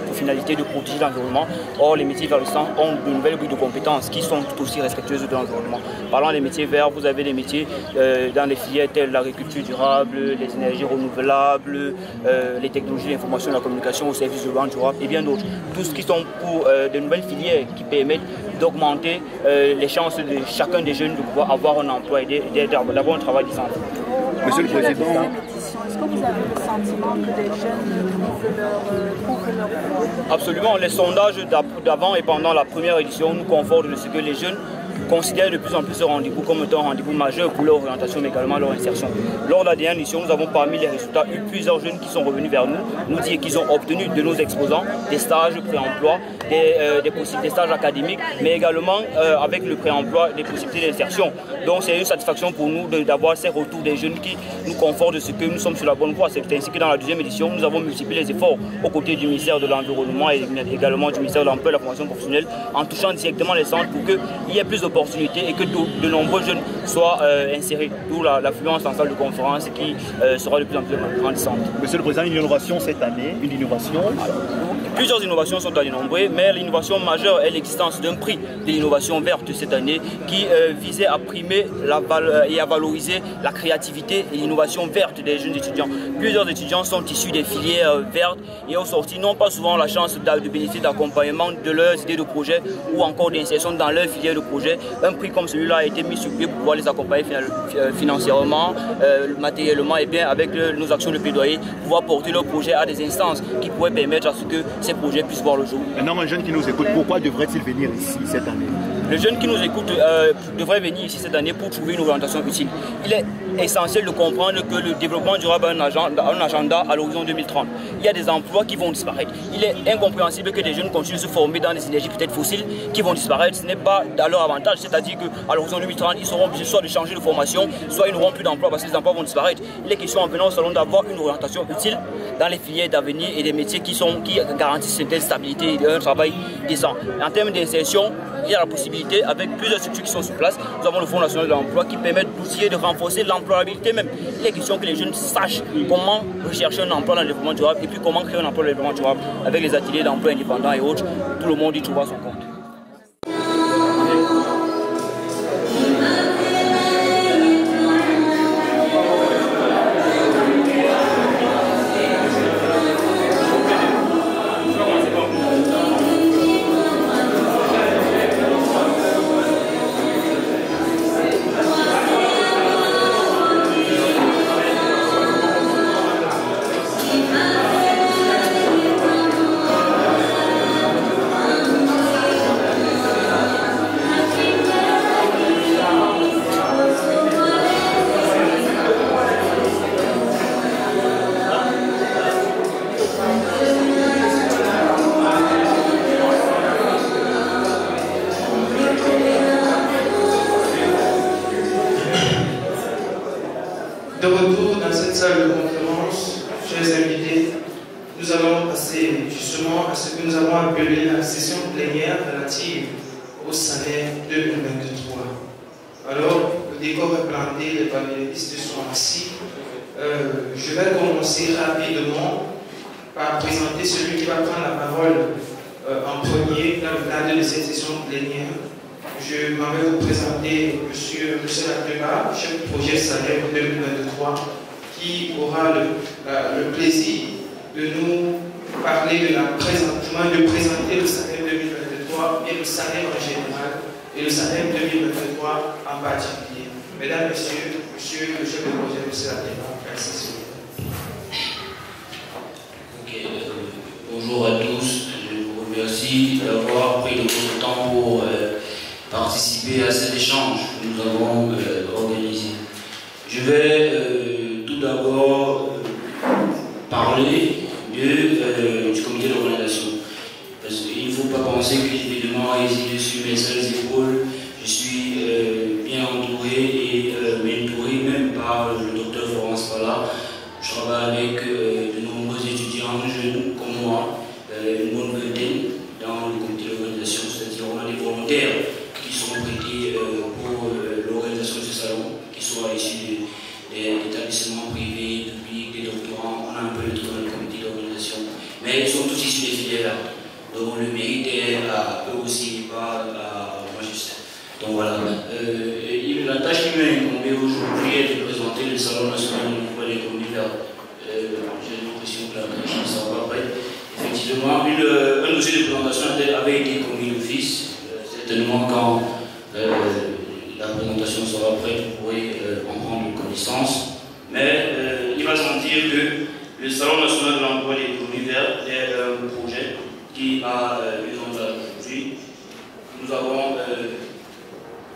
pour finalité de protéger l'environnement. Or, les métiers verdissants ont de nouvelles briques de compétences qui sont tout aussi respectueuses de l'environnement. Parlant des métiers verts, vous avez des métiers dans les filières telles l'agriculture durable, les énergies renouvelables, les technologies de l'information et de la communication au service de l'urbain durable et bien d'autres. Tout ce qui sont pour de nouvelles filières qui permettent d'augmenter les chances de chacun des jeunes de pouvoir avoir un emploi et d'avoir un travail décent. Monsieur le Président, est-ce que vous avez le sentiment que les jeunes trouvent leur voie? Absolument. Les sondages d'avant et pendant la première édition nous confortent de ce que les jeunes considèrent de plus en plus ce rendez-vous comme étant un rendez-vous majeur pour leur orientation mais également leur insertion. Lors de la dernière édition, nous avons parmi les résultats eu plusieurs jeunes qui sont revenus vers nous dire qu'ils ont obtenu de nos exposants des stages pré-emploi, des stages académiques, mais également avec le pré-emploi des possibilités d'insertion. Donc c'est une satisfaction pour nous d'avoir ces retours des jeunes qui nous confortent de ce que nous sommes sur la bonne voie. C'est ainsi que dans la deuxième édition, nous avons multiplié les efforts aux côtés du ministère de l'Environnement et également du ministère de l'Emploi et de la formation professionnelle en touchant directement les centres pour qu'il y ait plus d'opportunités et que de nombreux jeunes soient insérés. D'où l'affluence en salle de conférence qui sera de plus en plus grandissante. Monsieur le Président, une innovation cette année, une innovation. Plusieurs innovations sont à dénombrer, mais l'innovation majeure est l'existence d'un prix de l'innovation verte cette année qui visait à primer et à valoriser la créativité et l'innovation verte des jeunes étudiants. Plusieurs étudiants sont issus des filières vertes et ont sorti non pas souvent la chance de bénéficier d'accompagnement de leurs idées de projet ou encore d'insertion dans leur filière de projet. Un prix comme celui-là a été mis sur pied pour pouvoir les accompagner financièrement, matériellement et bien avec nos actions de plaidoyer, pouvoir porter leur projet à des instances qui pourraient permettre à ce que ces projets puissent voir le jour. Maintenant, un jeune qui nous écoute, pourquoi devrait-il venir ici cette année? Le jeune qui nous écoute devrait venir ici cette année pour trouver une orientation utile. Il est essentiel de comprendre que le développement durable a un agenda à l'horizon 2030. Il y a des emplois qui vont disparaître. Il est incompréhensible que des jeunes continuent de se former dans des énergies peut-être fossiles qui vont disparaître. Ce n'est pas à leur avantage, c'est-à-dire qu'à l'horizon 2030, ils seront obligés soit de changer de formation, soit ils n'auront plus d'emploi parce que les emplois vont disparaître. Il est question en venant au salon d'avoir une orientation utile dans les filières d'avenir et des métiers qui garantissent une telle stabilité et un travail décent. En termes d'insertion, il y a la possibilité, avec plusieurs structures qui sont sur place, nous avons le Fonds national de l'emploi qui permet d'outiller, de renforcer l'employabilité même. Il est question que les jeunes sachent comment rechercher un emploi dans le développement durable et puis comment créer un emploi dans le développement durable avec les ateliers d'emploi indépendants et autres. Tout le monde y trouvera son compte. De retour dans cette salle de conférence, chers invités, nous allons passer justement à ce que nous avons appelé la session plénière relative au salaire 2023. Alors, le décor est planté, les panélistes sont assis. Je vais commencer rapidement par présenter celui qui va prendre la parole en premier dans le cadre de cette session plénière. Je m'en vais vous présenter M. Lateba, chef du projet salaire 2023, qui aura le plaisir de nous parler de présenter le salaire 2023 et le salaire en général et le salaire 2023 en particulier. Mesdames, Messieurs, Monsieur le chef de projet, M. Lateba, merci. Bonjour à tous, je vous remercie d'avoir pris de votre temps pour participer à cet échange que nous avons organisé. Je vais tout d'abord parler du comité d'organisation. Parce qu'il ne faut pas penser que l'événement réside sur mes seules épaules. Je suis bien entouré et mentoré même par le docteur Florence Pala. Je travaille avec de nombreux étudiants jeunes comme moi, une bonne vingtaine dans le comité d'organisation, c'est-à-dire on a des volontaires qui sont prêtés pour l'organisation de ce salon, qui soient issus d'établissements privés, publics, des doctorants. On a un peu le tour dans le comité d'organisation, mais ils sont tous issus des filières. Donc le mérite est à eux aussi, pas à moi juste. Donc voilà. La tâche qui m'est incombée aujourd'hui est de présenter le salon national du mouvement des communautaires. J'ai l'impression que la tâche ne sera pas prête. Effectivement, un dossier de présentation avait été commis d'office. Certainement, quand la présentation sera prête, vous pourrez en prendre connaissance. Mais il va sans dire que le Salon national de l'emploi des communautaires est un projet qui a eu son aujourd'hui. Nous avons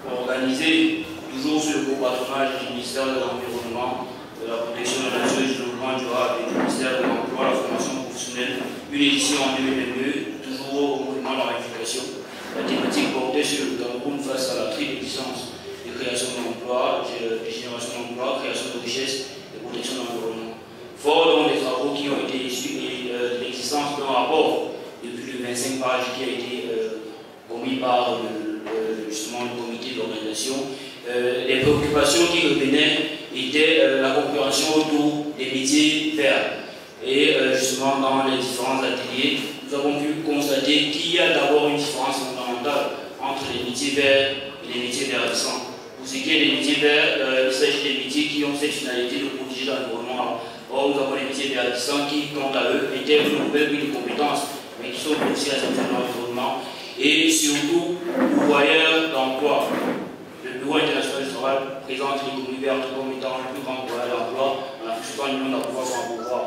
organisé, toujours sur le co-patronage du ministère de l'Environnement, de la protection de la nature et du développement durable et du ministère de l'Emploi, la formation professionnelle, une édition en 2022, toujours au mouvement de la réunification. La thématique portait sur le Cameroun face à la triple puissance de création d'emplois, de génération d'emplois, création de richesses et protection de l'environnement. Fort donc des travaux qui ont été issus de l'existence d'un rapport depuis le 25 pages qui a été commis par justement le comité d'organisation. Les préoccupations qui revenaient étaient la compréhension autour des métiers verts. Et justement, dans les différents ateliers, nous avons pu constater qu'il y a d'abord une différence fondamentale entre les métiers verts et les métiers verdissants. Pour ce qui est des métiers verts, il s'agit des métiers qui ont cette finalité de protéger l'environnement. Or, nous avons les métiers verdissants qui, quant à eux, intègrent une nouvelle grille de compétences, mais qui sont aussi respectueux de l'environnement et surtout pourvoyeurs d'emploi. Le Bureau international du travail présente l'économie verte comme étant le plus grand pourvoyeur d'emploi en Afrique subsaharienne à pouvoir sans pouvoir.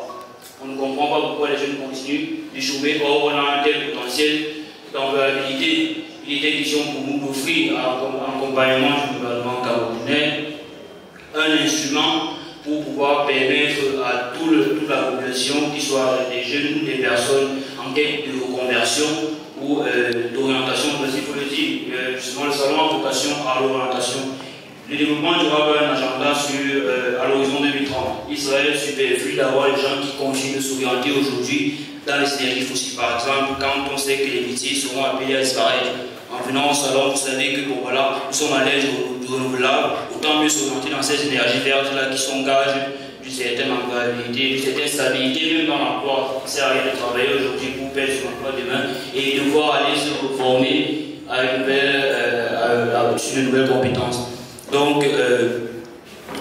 On ne comprend pas pourquoi les jeunes continuent de chômer, or on a un tel potentiel d'employabilité. Il était question pour nous d'offrir en accompagnement du gouvernement camerounais un instrument pour pouvoir permettre à toute la population, qu'ils soient des jeunes ou des personnes en quête de reconversion ou d'orientation, parce qu'il faut le dire, justement le salon a vocation à l'orientation. Le développement durable a un agenda à l'horizon 2030. Il serait superflu d'avoir les gens qui continuent de s'orienter aujourd'hui dans les énergies fossiles. Par exemple, quand on sait que les métiers seront appelés à disparaître, en venant au salon, vous savez que bon, voilà, nous sommes à l'aise du renouvelable, autant mieux s'orienter dans ces énergies vertes-là qui sont gages d'une certaine employabilité, d'une certaine stabilité, même dans l'emploi. Ça ne sert à rien de travailler aujourd'hui pour perdre son emploi demain et devoir aller se reformer sur de nouvelles compétences. Donc,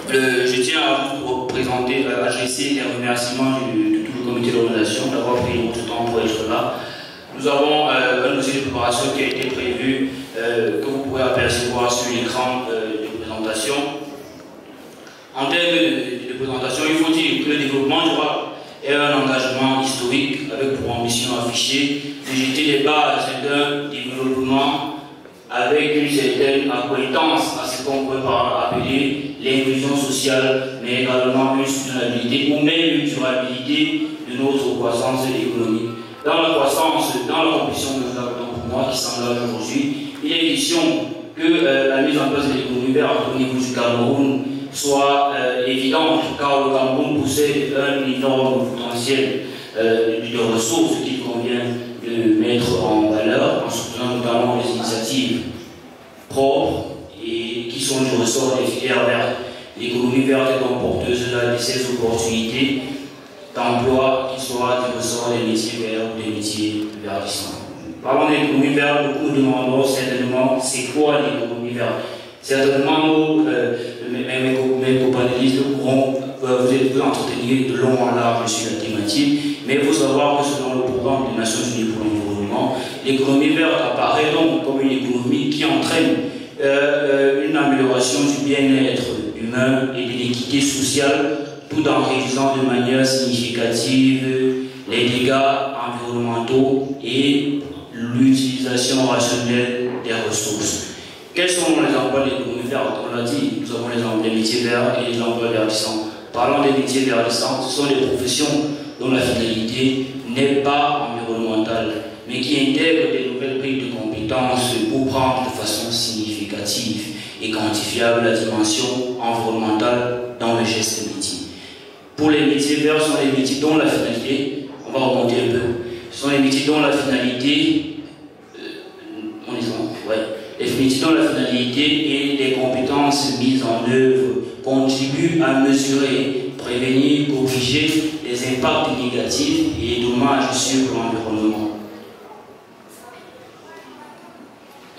je tiens à vous présenter, à adresser les remerciements de tout le comité d'organisation d'avoir pris votre temps pour être là. Nous avons un dossier de préparation qui a été prévu, que vous pourrez apercevoir sur l'écran de présentation. En termes de présentation, il faut dire que le développement durable est un engagement historique avec pour ambition affichée de jeter les bases d'un développement avec une certaine accointance à ce qu'on peut appeler l'inclusion sociale, mais également une soutenabilité ou même une durabilité de notre croissance économique. Dans la croissance, dans la compétition de pour moi qui s'engage aujourd'hui, il est question que la mise en place de l'économie verte au niveau du Cameroun soit évidente, car le Cameroun possède un énorme potentiel de ressources qu'il convient de mettre en valeur, en soutenant notamment les initiatives propres et qui sont du ressort des filières vertes. L'économie verte est donc porteuse de ces opportunités d'emploi qui soient du ressort des métiers verts ou des métiers verdissants. Parlons d'économie verte, beaucoup demandent certainement c'est quoi l'économie verte. Certainement, mes copanélistes pourront vous entretenir de long en large sur la thématique, mais il faut savoir que selon le programme des Nations Unies pour l'environnement, l'économie verte apparaît donc comme une économie qui entraîne une amélioration du bien-être humain et de l'équité sociale, tout en réduisant de manière significative les dégâts environnementaux et l'utilisation rationnelle des ressources. Quels sont les emplois de l'économie verte? On l'a dit, nous avons les métiers verts et les emplois verdissants. Parlons des métiers verdissants, ce sont des professions dont la finalité n'est pas environnementale, mais qui intègrent des nouvelles briques de compétences pour prendre de façon significative et quantifiable la dimension environnementale dans le geste métier. Pour les métiers verts, ce sont les métiers dont la finalité, on va remonter un peu, ce sont les métiers dont la finalité, les métiers dont la finalité et les compétences mises en œuvre contribuent à mesurer, prévenir, corriger les impacts négatifs et les dommages sur l'environnement.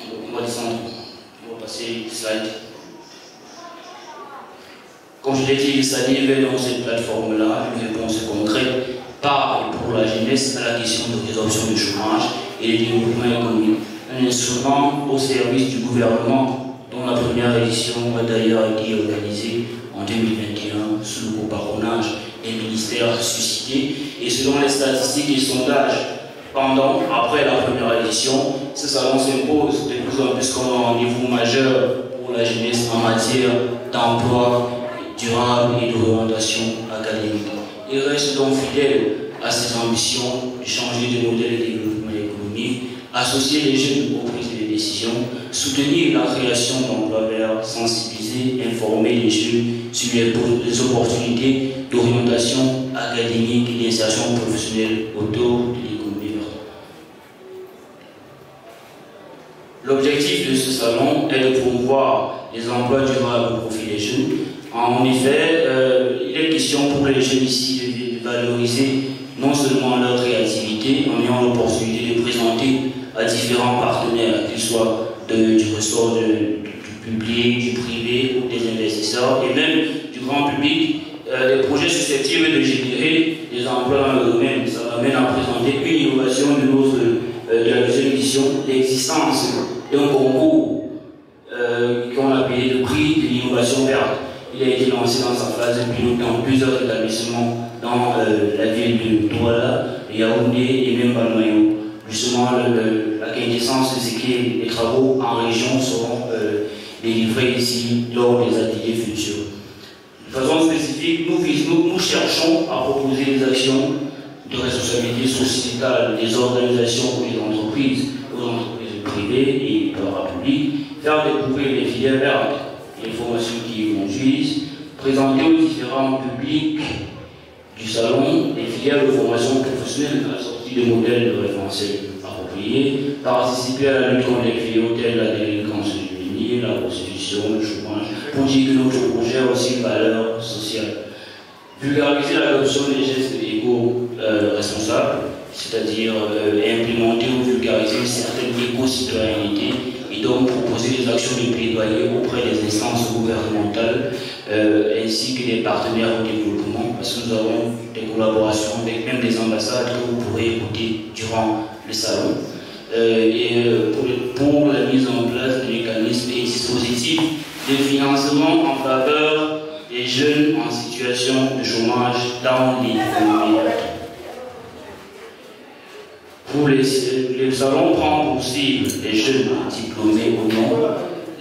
On va descendre, on va passer slide. Comme je l'ai dit, il s'agit dans cette plateforme-là une réponse concrète par et pour la jeunesse à la question de résorption du chômage et du développement économique. Un instrument au service du gouvernement dont la première édition a d'ailleurs été organisée en 2021 sous le copatronage des ministères suscités. Et selon les statistiques et sondages, après la première édition, ce salon s'impose de plus en plus comme un niveau majeur pour la jeunesse en matière d'emploi durable et d'orientation académique. Il reste donc fidèle à ses ambitions de changer de modèle de développement économique, associer les jeunes aux prises de décision, soutenir la création d'emplois verts, sensibiliser, informer les jeunes sur les opportunités d'orientation académique et d'insertion professionnelle autour de l'économie verte. L'objectif de ce salon est de promouvoir les emplois durables au profit des jeunes. En effet, il est question pour les jeunes ici de de valoriser non seulement leur créativité, en ayant l'opportunité de présenter à différents partenaires, qu'ils soient du ressort du public, du privé, des investisseurs et même du grand public, des projets susceptibles de générer des emplois dans le domaine. Ça m'amène à présenter une innovation de la deuxième édition, l'existence d'un concours qu'on a appelé le prix de l'innovation verte. Il a été lancé dans sa phase de pilote dans plusieurs établissements dans la ville de Douala, Yaoundé et même Balmayo. Justement, la quintessence de ce qui est les travaux en région seront délivrés ici lors des ateliers futurs. De façon spécifique, nous cherchons à proposer des actions de responsabilité sociétale des organisations ou des entreprises, aux entreprises privées et publiques, faire découvrir les filières vertes, les formations qui y conduisent, présenter aux différents publics du salon des filières de formation professionnelle à la sortie de modèles de référentiels appropriés, participer à la lutte contre les fléaux tels la délinquance juvénile, la prostitution, le chômage, pour dire que notre projet a aussi une valeur sociale. Vulgariser l'adoption des gestes éco-responsables, c'est-à-dire implémenter ou vulgariser une certaine éco-citoyenneté et donc proposer des actions de plaidoyer auprès des instances gouvernementales ainsi que des partenaires au développement, parce que nous avons des collaborations avec même des ambassades que vous pourrez écouter durant le salon. Pour la mise en place de mécanismes et dispositifs de financement en faveur des jeunes en situation de chômage dans les communautés. Le salon prend pour cible les jeunes diplômés ou non,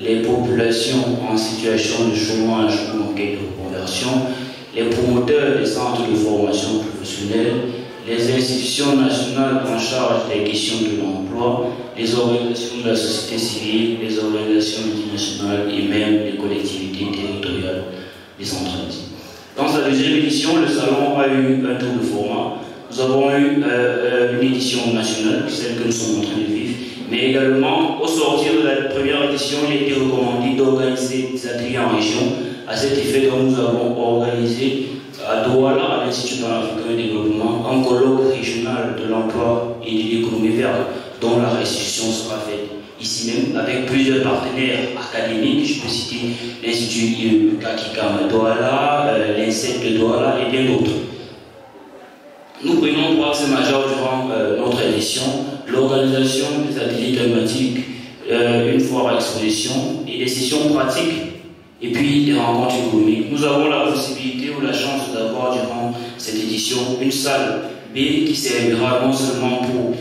les populations en situation de chômage ou en quête de reconversion, les promoteurs des centres de formation professionnelle, les institutions nationales en charge des questions de l'emploi, les organisations de la société civile, les organisations multinationales et même les collectivités territoriales décentralisées. Dans sa deuxième édition, le salon a eu un tour de format. Nous avons eu une édition nationale, celle que nous sommes en train de vivre, mais également, au sortir de la première édition, il a été recommandé d'organiser des ateliers en région. À cet effet, donc, nous avons organisé à Douala, à l'Institut panafricain de développement, un colloque régional de l'emploi et de l'économie verte, dont la restitution sera faite ici même, avec plusieurs partenaires académiques. Je peux citer l'Institut Kakikam de Douala, l'INSEP de Douala et bien d'autres. Nous prenons pour axe majeur durant notre édition l'organisation des ateliers thématiques, une foire à exposition et des sessions pratiques et puis des rencontres économiques. Nous avons la possibilité ou la chance d'avoir durant cette édition une salle B qui servira non seulement pour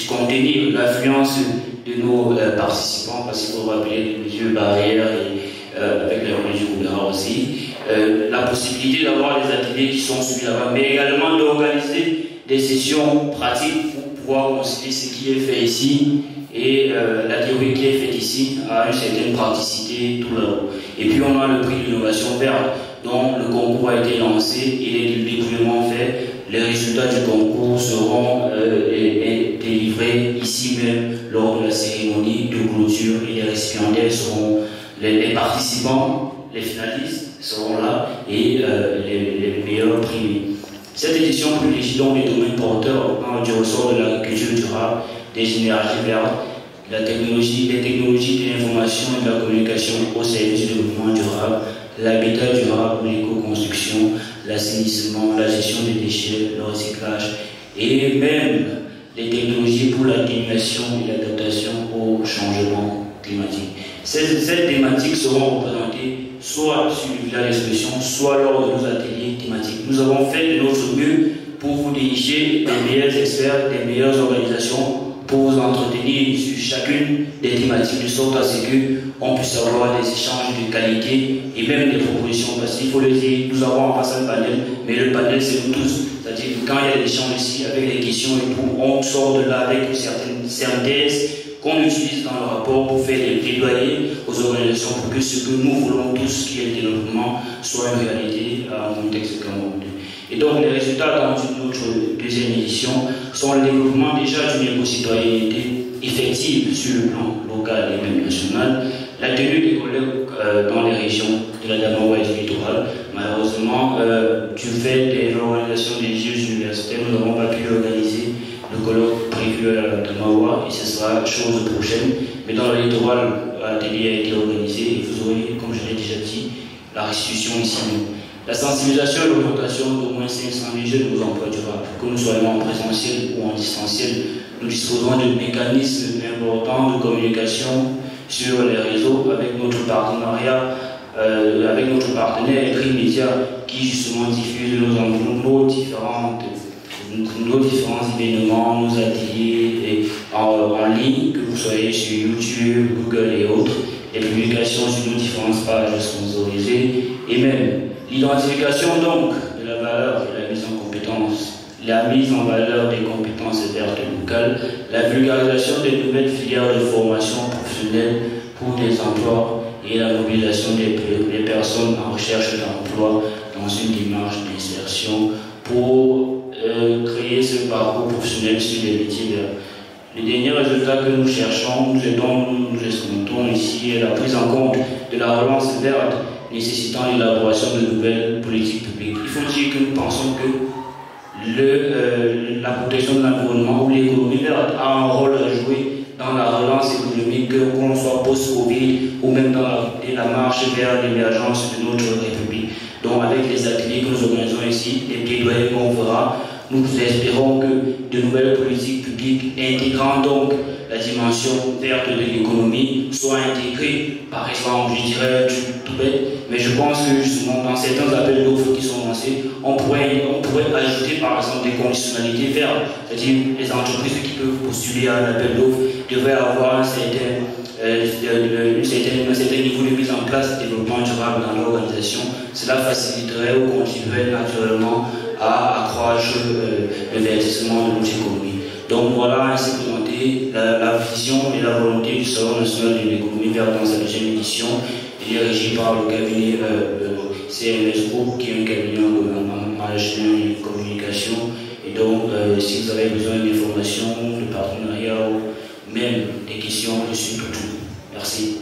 contenir l'affluence de nos participants, parce qu'il faut rappeler les mesures barrières et avec les religieux gouvernements aussi, la possibilité d'avoir des ateliers qui sont suivis là-bas, mais également d'organiser des sessions pratiques pour pouvoir concilier ce qui est fait ici et la théorie qui est faite ici a une certaine praticité tout là-haut. Et puis on a le prix de l'innovation verte, dont le concours a été lancé, il est du dépouillement fait. Les résultats du concours seront délivrés ici même lors de la cérémonie de clôture et les récipiendaires seront, les participants, les finalistes seront là et les meilleurs primés. Cette édition privilégie donc les domaines porteurs du ressort de l'agriculture durable, des énergies vertes, les technologies de l'information et de la communication au service du développement durable, l'habitat durable, l'éco-construction, l'assainissement, la gestion des déchets, le recyclage et même les technologies pour l'atténuation et l'adaptation au changement climatique. Ces thématiques seront représentées soit sur le village d'expression, soit lors de nos ateliers thématiques. Nous avons fait de notre mieux pour vous diriger des meilleurs experts, des meilleures organisations, pour vous entretenir sur chacune des thématiques, de sorte à ce qu'on puisse avoir des échanges de qualité et même des propositions. Parce qu'il faut le dire, nous avons en face un panel, mais le panel c'est nous tous. C'est-à-dire que quand il y a des échanges ici avec des questions et tout, on sort de là avec une certaine synthèse qu'on utilise dans le rapport pour faire des plaidoyers aux organisations pour que ce que nous voulons tous, qui est le développement, soit une réalité en contexte camerounais. Et donc les résultats dans notre deuxième édition sont le développement déjà d'une éco-citoyenneté effective sur le plan local et même national, la tenue des colloques dans les régions de la Damawa et du littoral. Malheureusement, du fait de l'organisation des Jeux universitaires, nous n'avons pas pu organiser le colloque prévu à la Damawa et ce sera chose prochaine. Mais dans le littoral, l'atelier a été organisé et vous aurez, comme je l'ai déjà dit, la restitution ici. La sensibilisation et l'augmentation d'au moins 500 000 jeunes aux emplois durables, que nous soyons en présentiel ou en distanciel. Nous disposons de mécanismes importants de communication sur les réseaux avec notre partenariat, avec notre partenaire Écrit Média qui justement diffuse nos différents événements, nos ateliers en ligne, que vous soyez sur YouTube, Google et autres, les publications sur nos différentes pages sponsorisées et même l'identification donc de la valeur de la mise en compétence, la mise en valeur des compétences vertes locales, la vulgarisation des nouvelles filières de formation professionnelle pour des emplois et la mobilisation des personnes en recherche d'emploi dans une démarche d'insertion pour créer ce parcours professionnel sur les métiers verts. Le dernier résultat que nous cherchons, nous escomptons ici, est la prise en compte de la relance verte nécessitant l'élaboration de nouvelles politiques publiques. Il faut dire que nous pensons que la protection de l'environnement ou l'économie verte a un rôle à jouer dans la relance économique, qu'on soit post-Covid ou même dans la marche vers l'émergence de notre République. Donc avec les ateliers que nous organisons ici, les plaidoyers qu'on fera, nous espérons que de nouvelles politiques publiques intégrant donc la dimension verte de l'économie soient intégrées. Par exemple, je dirais tout bête, mais je pense que justement dans certains appels d'offres qui sont lancés, on pourrait ajouter par exemple des conditionnalités vertes, c'est-à-dire les entreprises qui peuvent postuler à un appel d'offres devraient avoir un certain niveau de mise en place de développement durable dans l'organisation. Cela faciliterait ou contribuerait naturellement à accroître le verdissement de notre économie. Donc voilà ainsi présenté la vision et la volonté du Salon national de l'économie verte dans sa deuxième édition. Il est régi par le cabinet CMS Group, qui est un cabinet en management et communication. Et donc, si vous avez besoin d'informations, de partenariats ou même des questions, je suis tout. Merci.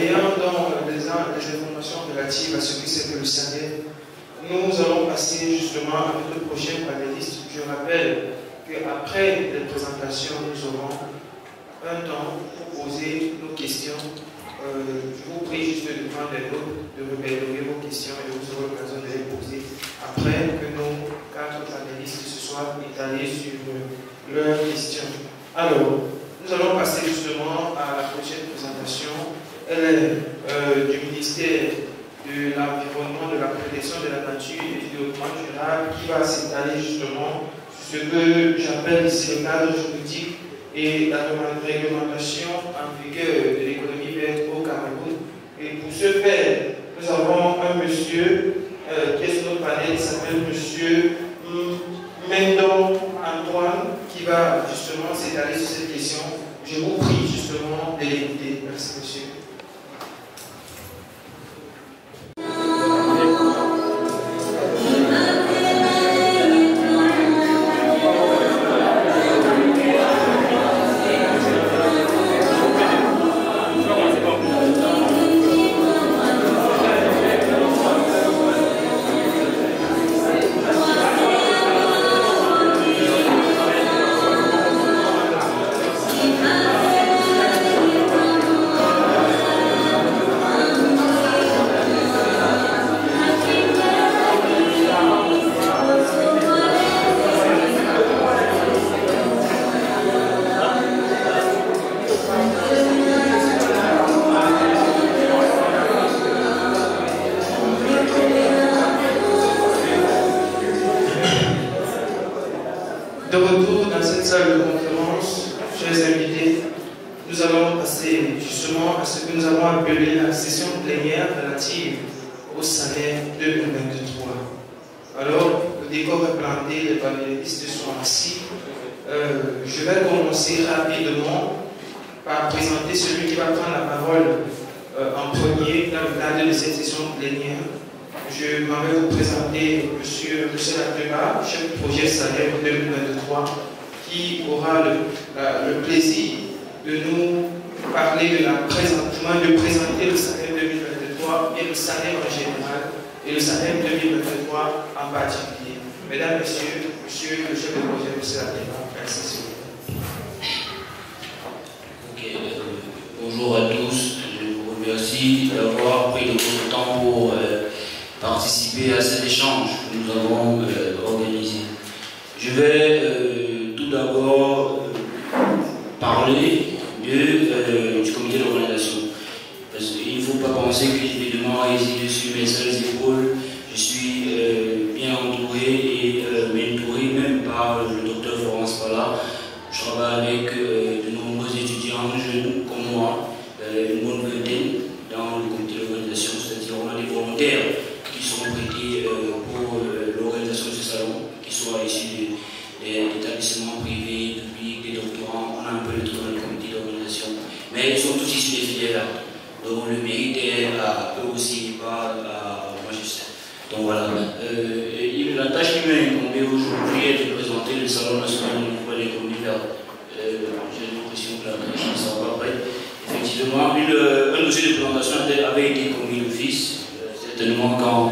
Ayant dans les informations relatives à ce que c'est que le salaire, nous allons passer justement à notre prochain panéliste. Je rappelle qu'après les présentations, nous aurons un temps pour poser nos questions. Je vous prie juste de prendre des notes, de regarder vos questions et vous aurez l'occasion de les poser après que nos 4 panélistes se soient étalés sur leurs questions. Alors, nous allons passer justement à la prochaine présentation. Elle est du ministère de l'Environnement, de la Protection de la Nature et du Développement durable qui va s'étaler justement sur ce que j'appelle ici le cadre juridique et la réglementation en vigueur de l'économie verte au Cameroun. Et pour ce faire, nous avons un monsieur qui est sur notre panel, qui s'appelle monsieur Mendon Antoine, qui va justement s'étaler sur cette question. Je vous prie justement de l'écouter. Merci monsieur. De retour dans cette salle de conférence, chers invités, nous allons passer justement à ce que nous avons appelé la session plénière relative au salaire 2023. Alors, le décor est planté, les panélistes sont assis. Je vais commencer rapidement par présenter celui qui va prendre la parole en premier dans le cadre de cette session plénière. je m'en vais vous présenter M. Ateba, chef de projet salaire 2023, qui aura le plaisir de nous parler de de présenter le salaire 2023 et le salaire en général, et le salaire 2023 en particulier. Mesdames, Messieurs, Monsieur le chef de projet, M. Ateba, merci. Bonjour à tous, je vous remercie d'avoir pris de votre temps pour participer à cet échange que nous avons organisé. Je vais tout d'abord parler du comité d'organisation. Parce qu'il ne faut pas penser que l'événement réside sur mes seules épaules. Je suis bien entouré et mentoré même par le docteur Florence Pala. Je travaille avec de nombreux étudiants jeunes comme moi, une bonne vingtaine dans le comité d'organisation, c'est-à-dire on a des volontaires qui sont prêtés pour l'organisation de ce salon, qui soient issus d'établissements privés, publics, des doctorants, on a un peu le tour dans le comité d'organisation, mais ils sont tous issus des filières, donc le mérite est à eux aussi, pas à moi juste. Donc voilà, la tâche qui m'a incombé aujourd'hui est de présenter le salon national du mouvement des communes vertes. J'ai l'impression que la tâche ne sera pas prête. Effectivement, un dossier de présentation avait été commis d'office. Certainement, quand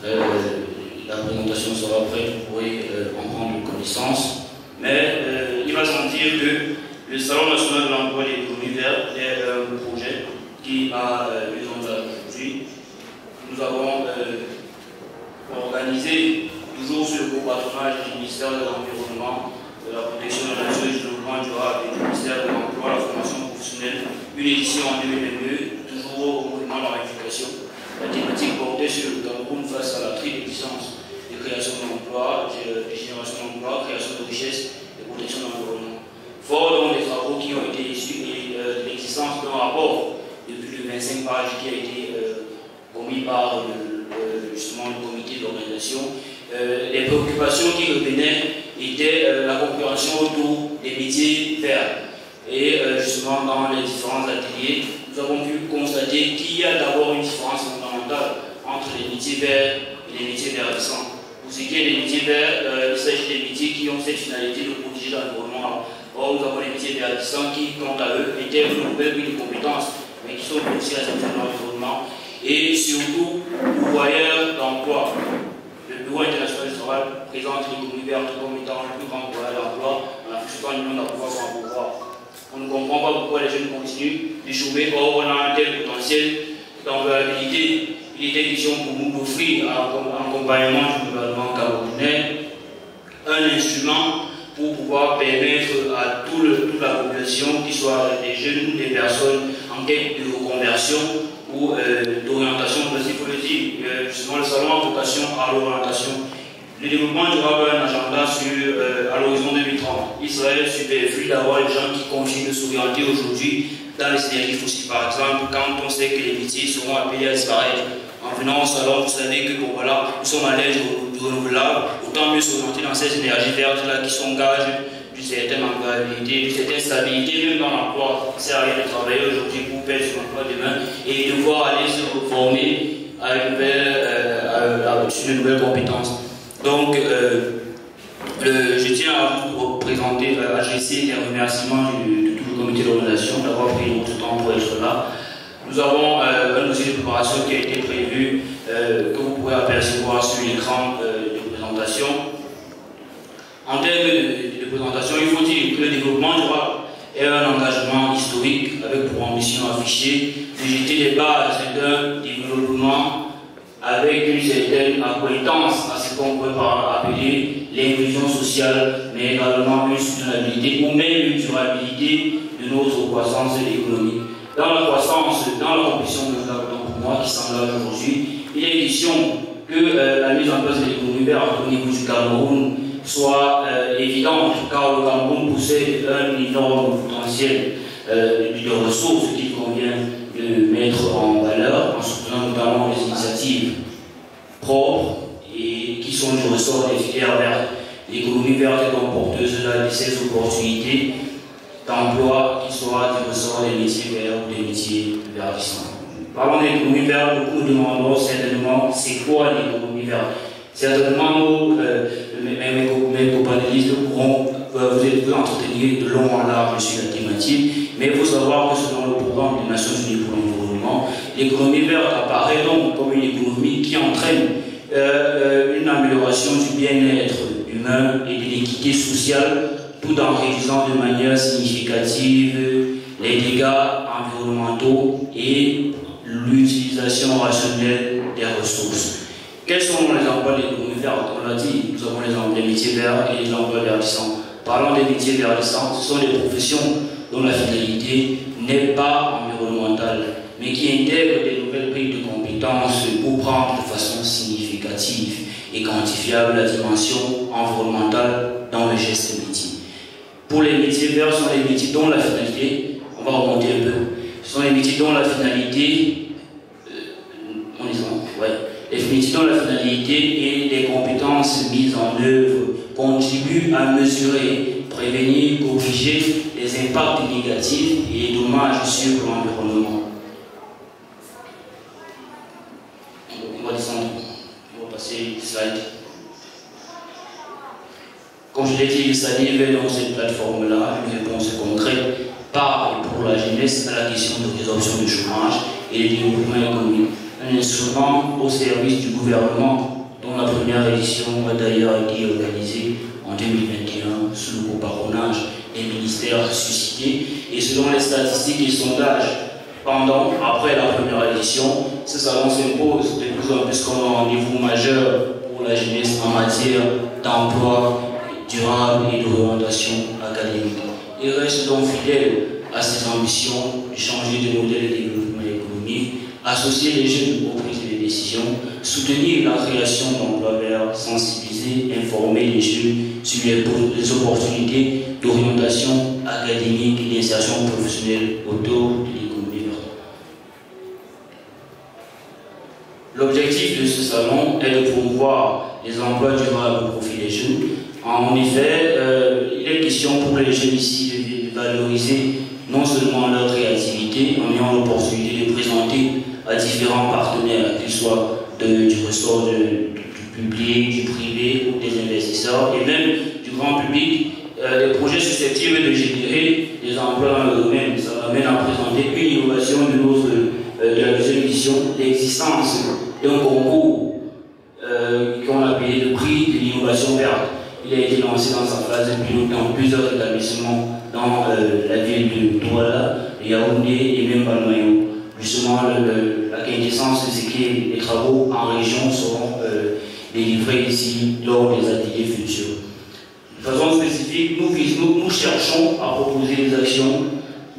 la présentation sera prête, vous pourrez en prendre connaissance. Mais il va s'en dire que le Salon national de l'emploi des communes vertes est un projet qui a eu son âge aujourd'hui. Nous avons organisé, toujours sur le patronage du ministère de l'Environnement, de la protection de la nature et du développement durable et du ministère de l'Emploi, la formation professionnelle, une édition en 2022, toujours au mouvement de la réunification. La thématique portait sur le Cameroun face à la triple puissance de création d'emplois, de génération d'emplois, création de richesses et protection de l'environnement. Fort donc des travaux qui ont été issus de l'existence d'un rapport depuis le 25 pages qui a été commis par justement le comité d'organisation. Les préoccupations qui revenaient étaient la compréhension autour des métiers verts. Et justement, dans les différents ateliers, nous avons pu constater qu'il y a d'abord une différence fondamentale entre les métiers verts et les métiers verdissants. Pour ce qui est des métiers verts, il s'agit des métiers qui ont cette finalité de protéger l'environnement. Or, nous avons les métiers verdissants qui, quant à eux, intègrent une nouvelle grille de compétences, mais qui sont aussi à de l'environnement. Et surtout, pourvoyeurs d'emploi. Le Bureau international du travail présente l'économie verte comme étant le plus grand pourvoyeur d'emploi en Afrique subsaharienne d'emploi sans pouvoir. On ne comprend pas pourquoi les jeunes continuent d'échouer. Or, on a un tel potentiel d'employabilité. Il était question pour nous d'offrir un accompagnement du gouvernement camerounais un instrument pour pouvoir permettre à toute la population, qu'ils soient des jeunes ou des personnes en quête de reconversion ou d'orientation, parce qu'il faut le dire, justement le salon a vocation à l'orientation. Le développement durable a un agenda à l'horizon 2030. Il serait superflu d'avoir les gens qui continuent de s'orienter aujourd'hui dans les énergies fossiles. Par exemple, quand on sait que les métiers seront appelés à disparaître, en venant au salon, vous savez que bon, voilà, nous sommes à l'ère du renouvelable, autant mieux s'orienter dans ces énergies vertes-là qui sont gages d'une certaine employabilité, d'une certaine stabilité, même dans l'emploi. Ça sert à rien de travailler aujourd'hui pour perdre son emploi demain et devoir aller se reformer sur de nouvelles compétences. Donc, je tiens à vous présenter, adresser les remerciements de tout le comité d'organisation d'avoir pris notre temps pour être là. Nous avons un dossier de préparation qui a été prévu, que vous pourrez apercevoir sur l'écran de présentation. En termes de présentation, il faut dire que le développement durable est un engagement historique avec pour ambition affichée de jeter les bases d'un développement avec une certaine accointance à ce qu'on peut appeler l'inclusion sociale, mais également une soutenabilité ou même une durabilité de notre croissance économique. Dans la croissance, dans la compétition de pour moi qui s'engage aujourd'hui, il est question que la mise en place de l'économie verte au niveau du Cameroun soit évidente, car le Cameroun possède un énorme potentiel de ressources qu'il convient de mettre en valeur, en soutenant notamment les initiatives propres et qui sont du ressort des filières vertes. L'économie verte est donc porteuse de ces opportunités d'emploi qui soient du ressort des métiers verts ou des métiers verdissants. parlant d'économie verte, beaucoup nous demanderont certainement c'est quoi l'économie verte. Certainement, mes copanélistes pourront vous entretenir de long en large sur la thématique, mais il faut savoir que selon le programme des Nations Unies pour l'environnement, l'économie verte apparaît donc comme une économie qui entraîne une amélioration du bien-être humain et de l'équité sociale, tout en réduisant de manière significative les dégâts environnementaux et l'utilisation rationnelle des ressources. Quels sont les emplois de l'économie verte? On l'a dit, nous avons les métiers verts et les emplois verdissants. Parlant des métiers verdissants, ce sont des professions dont la finalité n'est pas environnementale, mais qui intègrent des nouvelles briques de compétences pour prendre de façon significative et quantifiable la dimension environnementale dans le geste métier. Pour les métiers verts, ce sont les métiers dont la finalité, on va remonter un peu, ce sont les métiers dont la finalité, les métiers dont la finalité et les compétences mises en œuvre contribuent à mesurer, prévenir, corriger les impacts négatifs et les dommages sur l'environnement. On va descendre, on va passer le slide. Comme je l'ai dit, il s'agit dans cette plateforme-là une réponse concrète par et pour la jeunesse à la question de résorption du chômage et du développement économique. Un instrument au service du gouvernement dont la première édition a d'ailleurs été organisée en 2021 sous le copatronage des ministères suscités. Et selon les statistiques et sondages, après la première édition, ce salon s'impose de plus en plus comme un rendez-vous majeur pour la jeunesse en matière d'emploi durable et d'orientation académique. Il reste donc fidèle à ses ambitions de changer de modèle de développement économique, associer les jeunes aux prises de décision, soutenir la création d'emplois verts, sensibiliser, informer les jeunes sur les opportunités d'orientation académique et d'insertion professionnelle autour de l'économie verte. L'objectif de ce salon est de promouvoir les emplois durables au profit des jeunes. En effet, il est question pour les jeunes ici de valoriser non seulement leur créativité, en ayant l'opportunité de présenter à différents partenaires, qu'ils soient du ressort du public, du privé, des investisseurs et même du grand public, des projets susceptibles de générer des emplois dans le domaine. Ça m'amène à présenter une innovation de la deuxième édition, l'existence d'un concours qu'on a appelé le prix de l'innovation verte. Il a été lancé dans sa phase de pilote dans plusieurs établissements dans la ville de Douala, Yaoundé et même Balmayo. Justement, la quintessence de ce qui est les travaux en région seront délivrés ici lors des ateliers futurs. De façon spécifique, nous cherchons à proposer des actions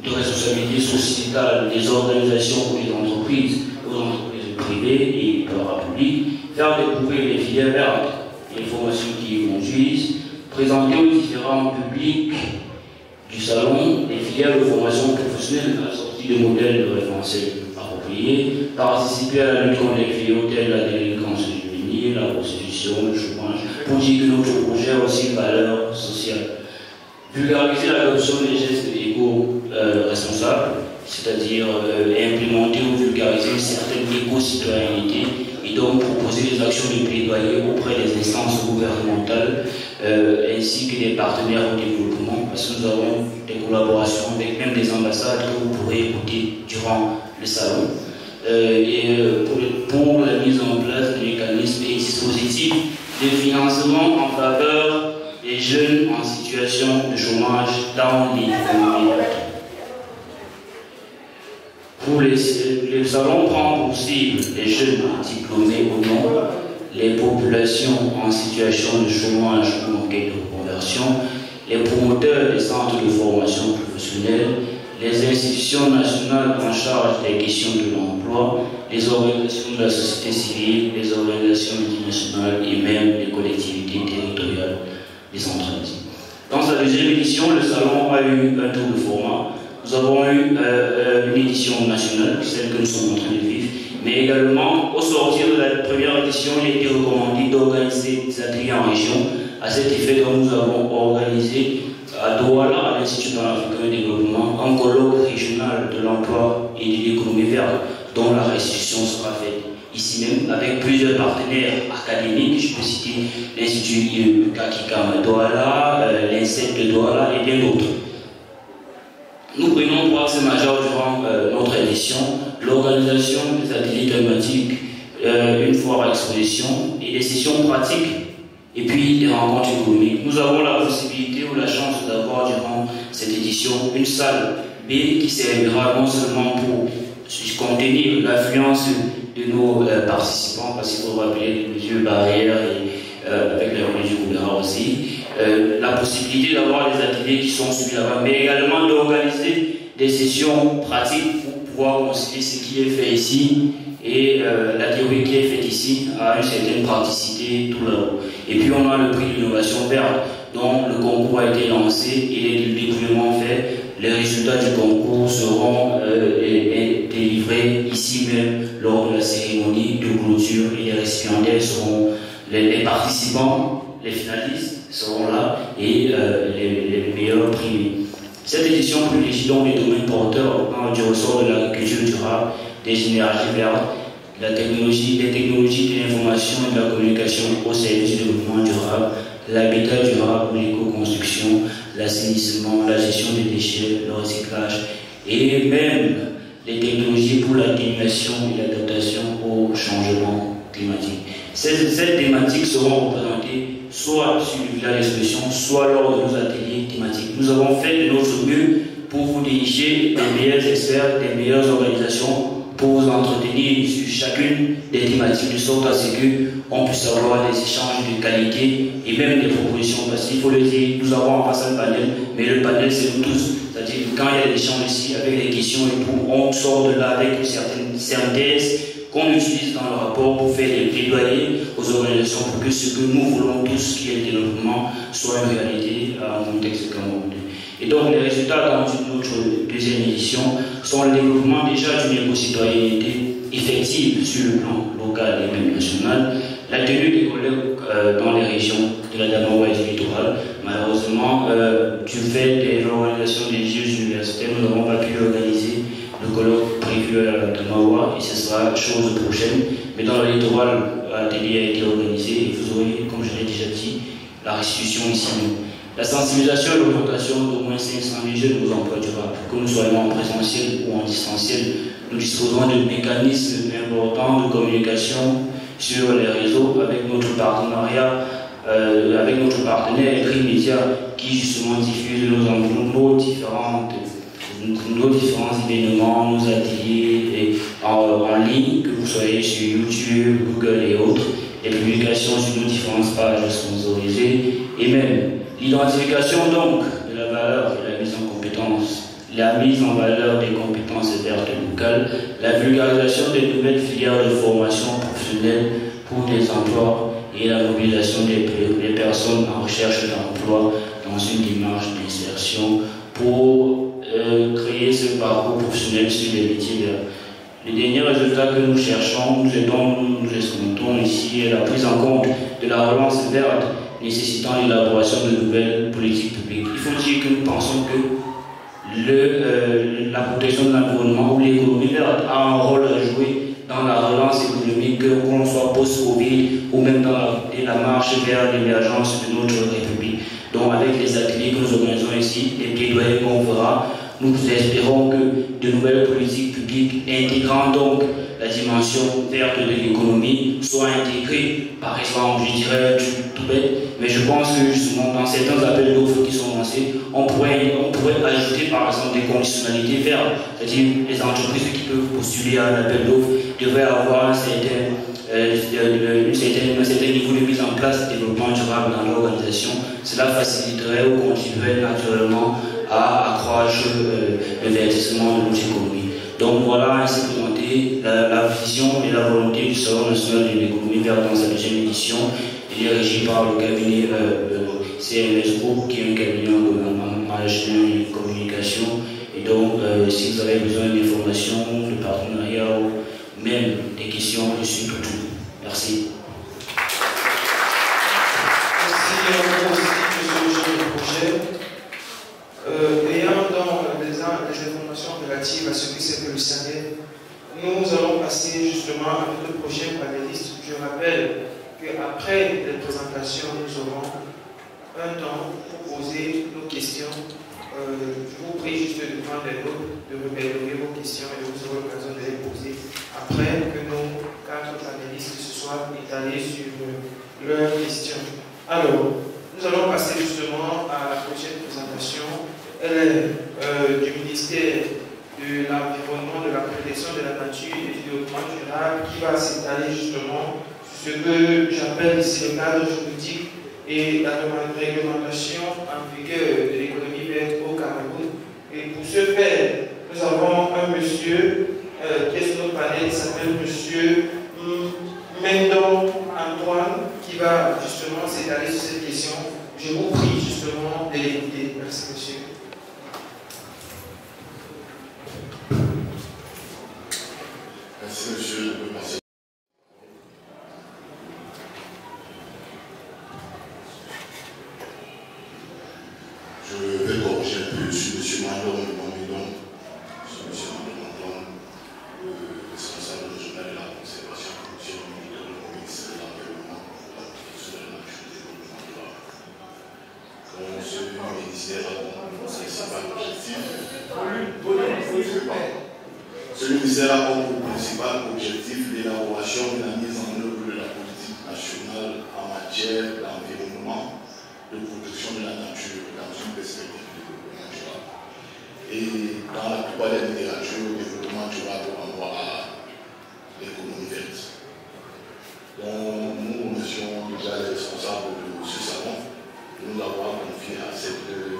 de responsabilité sociétale des organisations ou des entreprises, aux entreprises privées et parapubliques, faire découvrir les filières vertes, les formations qui y conduisent, présenter aux différents publics du salon les filières de formation professionnelle à la sortie de modèles de référentiel appropriés, participer à la lutte contre les fléaux tels la délinquance juvénile, la prostitution, le chômage, pour dire que notre projet a aussi une valeur sociale. Vulgariser l'adoption des gestes éco-responsables, c'est-à-dire implémenter ou vulgariser une certaine éco-citoyenneté et donc proposer des actions de plaidoyer auprès des instances gouvernementales ainsi que des partenaires au développement, parce que nous avons des collaborations avec même des ambassades que vous pourrez écouter durant le salon. Pour la mise en place de mécanismes et dispositifs de financement en faveur des jeunes en situation de chômage dans les communautés. Le salon prend pour cible les jeunes diplômés ou non, les populations en situation de chômage ou en quête de reconversion, les promoteurs des centres de formation professionnelle, les institutions nationales en charge des questions de l'emploi, les organisations de la société civile, les organisations internationales et même les collectivités territoriales décentralisées. Dans sa deuxième édition, le salon a eu un tour de format. Nous avons eu une édition nationale, celle que nous sommes en train de vivre, mais également, au sortir de la première édition, il a été recommandé d'organiser des ateliers en région. À cet effet, donc, nous avons organisé à Douala, à l'Institut panafricain de développement, un colloque régional de l'emploi et de l'économie verte. dont la restitution sera faite ici même avec plusieurs partenaires académiques. Je peux citer l'Institut Kakikam de Douala, l'INSEP de Douala et bien d'autres. Nous prenons pour axe majeur durant notre édition l'organisation des ateliers thématiques, une foire à exposition et des sessions pratiques et puis des rencontres économiques. Nous avons la possibilité ou la chance d'avoir durant cette édition une salle B qui servira non seulement pour contenir l'affluence de nos participants, parce qu'il faut rappeler les mesures barrières et avec les religieux Goubera aussi, la possibilité d'avoir des ateliers qui sont suivis là-bas, mais également d'organiser des sessions pratiques pour pouvoir concilier ce qui est fait ici et la théorie qui est faite ici a une certaine praticité tout là-haut. Et puis on a le prix d'innovation verte dont le concours a été lancé et le dépouillement fait. Les résultats du concours seront délivrés ici même lors de la cérémonie de clôture et les récipiendaires seront, les participants, les finalistes seront là et les meilleurs primés. Cette édition privilégie donc les domaines porteurs du ressort de l'agriculture durable, des énergies vertes, les technologies de l'information et de la communication au service du développement durable, l'habitat durable, l'éco-construction, l'assainissement, la gestion des déchets, le recyclage et même les technologies pour l'atténuation et l'adaptation au changement climatique. Ces thématiques seront représentées soit sur le village d'exposition, soit lors de nos ateliers thématiques. Nous avons fait de notre mieux pour vous diriger des meilleurs experts, des meilleures organisations pour vous entretenir sur chacune des thématiques de sorte à ce qu'on puisse avoir des échanges de qualité et même des propositions. Parce qu'il faut le dire, nous avons en face un panel, mais le panel c'est nous tous. C'est-à-dire que quand il y a des échanges ici avec des questions et tout, on sort de là avec une certaine synthèse qu'on utilise dans le rapport pour faire des plaidoyers aux organisations pour que ce que nous voulons tous, qui est le développement, soit une réalité en contexte camerounais. Et donc les résultats dans notre deuxième édition sont le développement déjà d'une éco-citoyenneté effective sur le plan local et même national, la tenue des colloques dans les régions de la Damawa et du littoral. Malheureusement, du fait de l'organisation des Jeux universitaires, nous n'avons pas pu organiser le colloque prévu à la Damawa et ce sera chose prochaine. Mais dans le littoral, l'atelier a été organisé et vous aurez, comme je l'ai déjà dit, la restitution ici. La sensibilisation et l'augmentation d'au moins 500 000 jeunes aux emplois durables, que nous soyons en présentiel ou en distanciel. Nous disposons de mécanismes importants de communication sur les réseaux avec notre partenariat, avec notre partenaire Écrit Média qui justement diffuse nos différents événements, nos ateliers en ligne, que vous soyez sur YouTube, Google et autres, les publications sur nos différentes pages sponsorisées et même l'identification donc de la valeur et la mise en compétence, la mise en valeur des compétences vertes locales, la vulgarisation des nouvelles filières de formation professionnelle pour des emplois et la mobilisation des personnes en recherche d'emploi dans une démarche d'insertion pour créer ce parcours professionnel sur les métiers verts. Les derniers résultats que nous cherchons, nous escomptons ici la prise en compte de la relance verte nécessitant l'élaboration de nouvelles politiques publiques. Il faut dire que nous pensons que la protection de l'environnement ou l'économie verte a un rôle à jouer dans la relance économique, qu'on soit post-Covid ou même dans la marche vers l'émergence de notre République. Donc avec les ateliers que nous organisons ici, les plaidoyers qu'on fera, nous espérons que de nouvelles politiques publiques intégrant donc la dimension verte de l'économie soient intégrées, par exemple, je dirais tout bête, mais je pense que justement dans certains appels d'offres qui sont lancés, on pourrait ajouter par exemple des conditionnalités vertes, c'est-à-dire les entreprises qui peuvent postuler à un appel d'offres devraient avoir un certain niveau de mise en place de développement durable dans l'organisation. Cela faciliterait ou contribuerait naturellement à accroître le verdissement de notre économie. Donc voilà ainsi présenté la vision et la volonté du Salon national de l'économie verte dans sa deuxième édition. Il est régi par le cabinet CMS Group, qui est un cabinet en management et communication. Et donc, si vous avez besoin d'informations, de partenariat ou même des questions, je suis tout. Merci. Ayant dans les informations relatives à ce qui s'est fait le SANED, nous allons prochains panélistes, je rappelle qu'après les présentations, nous aurons un temps pour poser nos questions. Je vous prie juste de prendre les notes, de remémorer vos questions et vous aurez l'occasion de les poser après que nos 4 panélistes se soient étalés sur leurs questions. Alors, nous allons passer justement à la prochaine présentation. Elle est du ministère de l'Environnement, de la Protection de la Nature et du Développement durable qui va s'étaler justement sur ce que j'appelle ici le cadre juridique et la réglementation en vigueur de l'économie verte au Cameroun. Et pour ce faire, nous avons un monsieur qui est sur notre panel, il s'appelle monsieur Mendon Antoine, qui va justement s'étaler sur cette question. Je vous prie justement de l'écouter. Merci monsieur. Merci monsieur le président. Je vais corriger un peu sur M. Mandon, sur M. Mandon, le responsable régional de la conservation, M. le ministre de l'Environnement, de la protection de la nature et du développement durable. Comme ce ministère a comme principal objectif, ce ministère a comme principal objectif l'élaboration et la mise en œuvre de la politique nationale en matière d'environnement, de protection de la nature dans une perspective de développement durable. Et dans la plupart des littératures, le développement durable renvoie à l'économie verte. Donc nous remercions déjà les responsables de ce salon de nous avoir confié à cette plénière.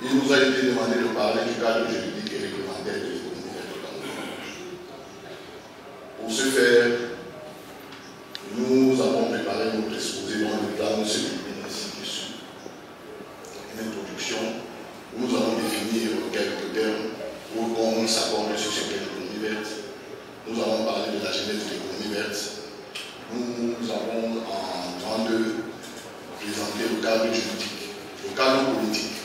Il nous a été demandé de parler du cadre juridique et réglementaire de l'économie verte au Cameroun. Pour ce faire, nous avons préparé notre exposé dont le plan se décline ainsi que suit. Une introduction où nous allons définir quelques termes où on s'accorde sur ce qu'est l'économie verte. Nous allons parler de la genèse de l'économie verte. Nous avons en 32 présenté le cadre juridique, le cadre politique,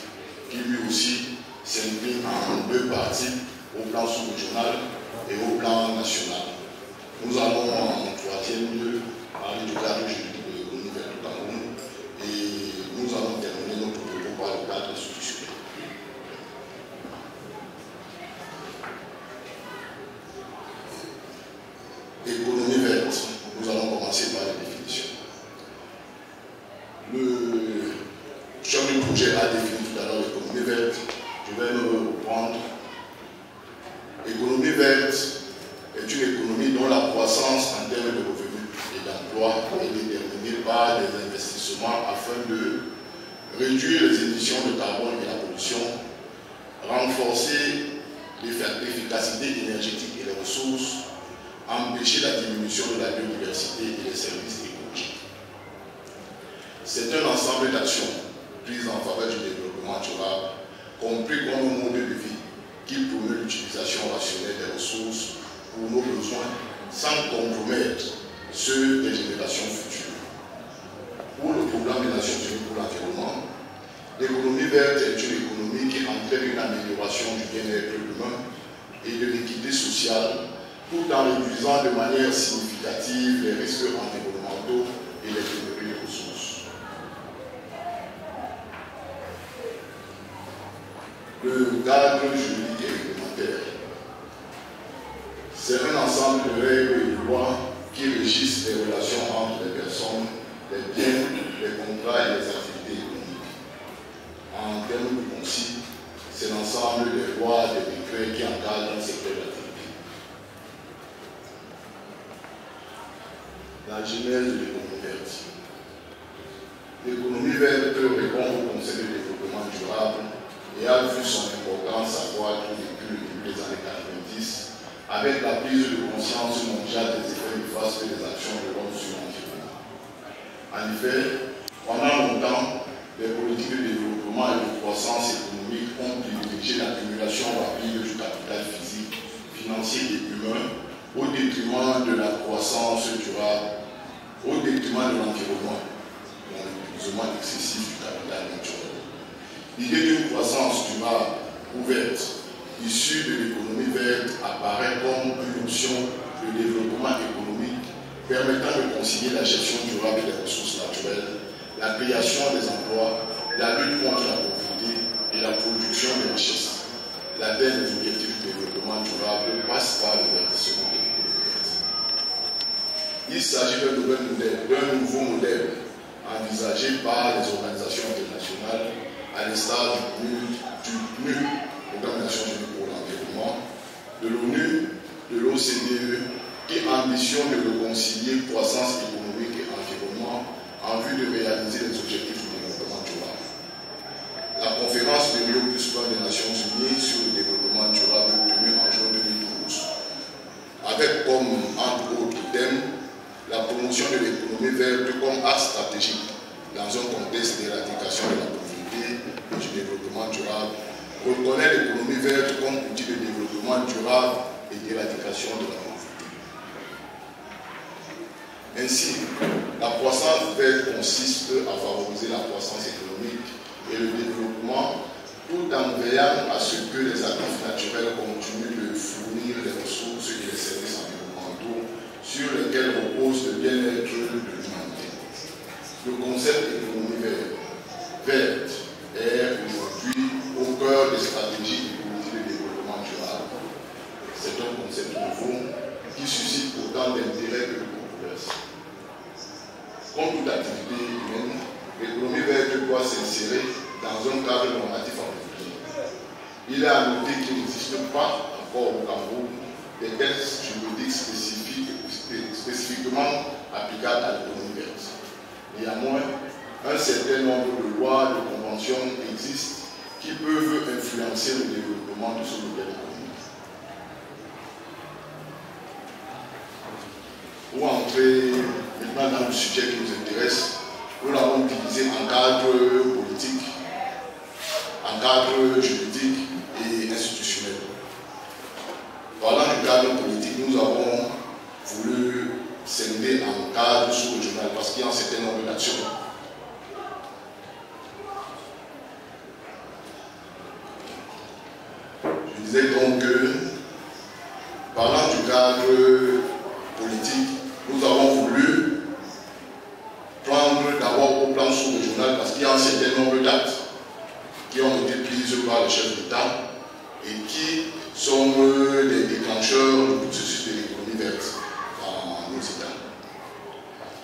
qui lui aussi s'imprime en 2 parties, au plan sous-régional et au plan national. Nous allons en 3e lieu parler du cadre juridique de l'économie verte au Cameroun et nous allons terminer notre propos par le cadre institutionnel. Économie verte, nous allons commencer par les définitions. Le chef du projet a défini tout à l'heure l'économie verte. Je vais me reprendre. L'économie verte est une économie dont la croissance en termes de revenus et d'emploi est déterminée par des investissements afin de réduire les émissions de carbone et la pollution, renforcer l'efficacité énergétique et les ressources, empêcher la diminution de la biodiversité et des services écologiques. C'est un ensemble d'actions prises en faveur du développement durable, compris comme un mode de vie qui promeut l'utilisation rationnelle des ressources pour nos besoins sans compromettre ceux des générations futures. Pour le programme des Nations Unies pour l'environnement, l'économie verte est une économie qui entraîne une amélioration du bien-être humain et de l'équité sociale tout en réduisant de manière significative les risques environnementaux et les pénuries de ressources. Le cadre juridique et réglementaire, c'est un ensemble de règles et de lois qui régissent les relations entre les personnes, les biens, les contrats et les activités économiques. En termes plus concis, c'est l'ensemble des lois et des décrets qui encadrent un secteur d'activité. La genèse de l'économie verte. L'économie verte répond au Conseil de développement durable et a vu son importance accroître depuis le début des années 90 avec la prise de conscience mondiale des effets néfastes des actions de l'homme sur l'environnement. En effet, pendant longtemps, les politiques de développement et de croissance économique ont privilégié l'accumulation rapide du capital physique, financier et humain au détriment de la croissance durable, au détriment de l'environnement, dans l'épuisement excessif du capital naturel. L'idée d'une croissance durable, ouverte, issue de l'économie verte apparaît comme une option de développement économique permettant de concilier la gestion durable des ressources naturelles, la création des emplois, la lutte contre la pauvreté et la production des richesses. L'atteinte des objectifs de développement durable passe par le verdissement de l'économie verte. Il s'agit d'un nouveau modèle envisagé par les organisations internationales à l'instar du PNUD, Programme des Nations Unies pour l'environnement, de l'ONU, de l'OCDE, qui ambitionne de réconcilier croissance économique et environnement en vue de réaliser les objectifs du développement durable. La conférence de Rio + 1 des Nations Unies sur le développement durable tenue en juin 2012, avec comme entre autres thèmes la promotion de l'économie verte comme axe stratégique dans un contexte d'éradication de la pauvreté et du développement durable, reconnaît l'économie verte comme outil de développement durable et d'éradication de la pauvreté. Ainsi, la croissance verte consiste à favoriser la croissance économique et le développement tout en veillant à ce que les actifs naturels continuent de fournir les ressources et les services environnementaux sur lesquels repose le bien-être de l'humanité. Le concept d'économie verte est aujourd'hui au cœur des stratégies de politique de développement durable. C'est un concept nouveau qui suscite autant d'intérêt que de controverse. Comme toute activité humaine, l'économie verte doit s'insérer dans un cadre normatif en particulier. Il est à noter qu'il n'existe pas encore au Cameroun des textes juridiques spécifiquement applicables à l'économie verte. Néanmoins, un certain nombre de lois, de conventions existent qui peuvent influencer le développement de ce modèle économique. Pour entrer maintenant dans le sujet qui nous intéresse, nous l'avons divisé en cadre politique, en cadre juridique et institutionnel. Parlant du cadre politique, nous avons voulu scinder en cadre sous-régional parce qu'il y a un certain nombre d'actions. Je disais donc que, parlant du cadre politique, nous avons voulu prendre d'abord au plan sous-régional parce qu'il y a un certain nombre d'actes qui ont été prises par le chef d'État et qui sont les déclencheurs du processus de l'économie verte dans nos États.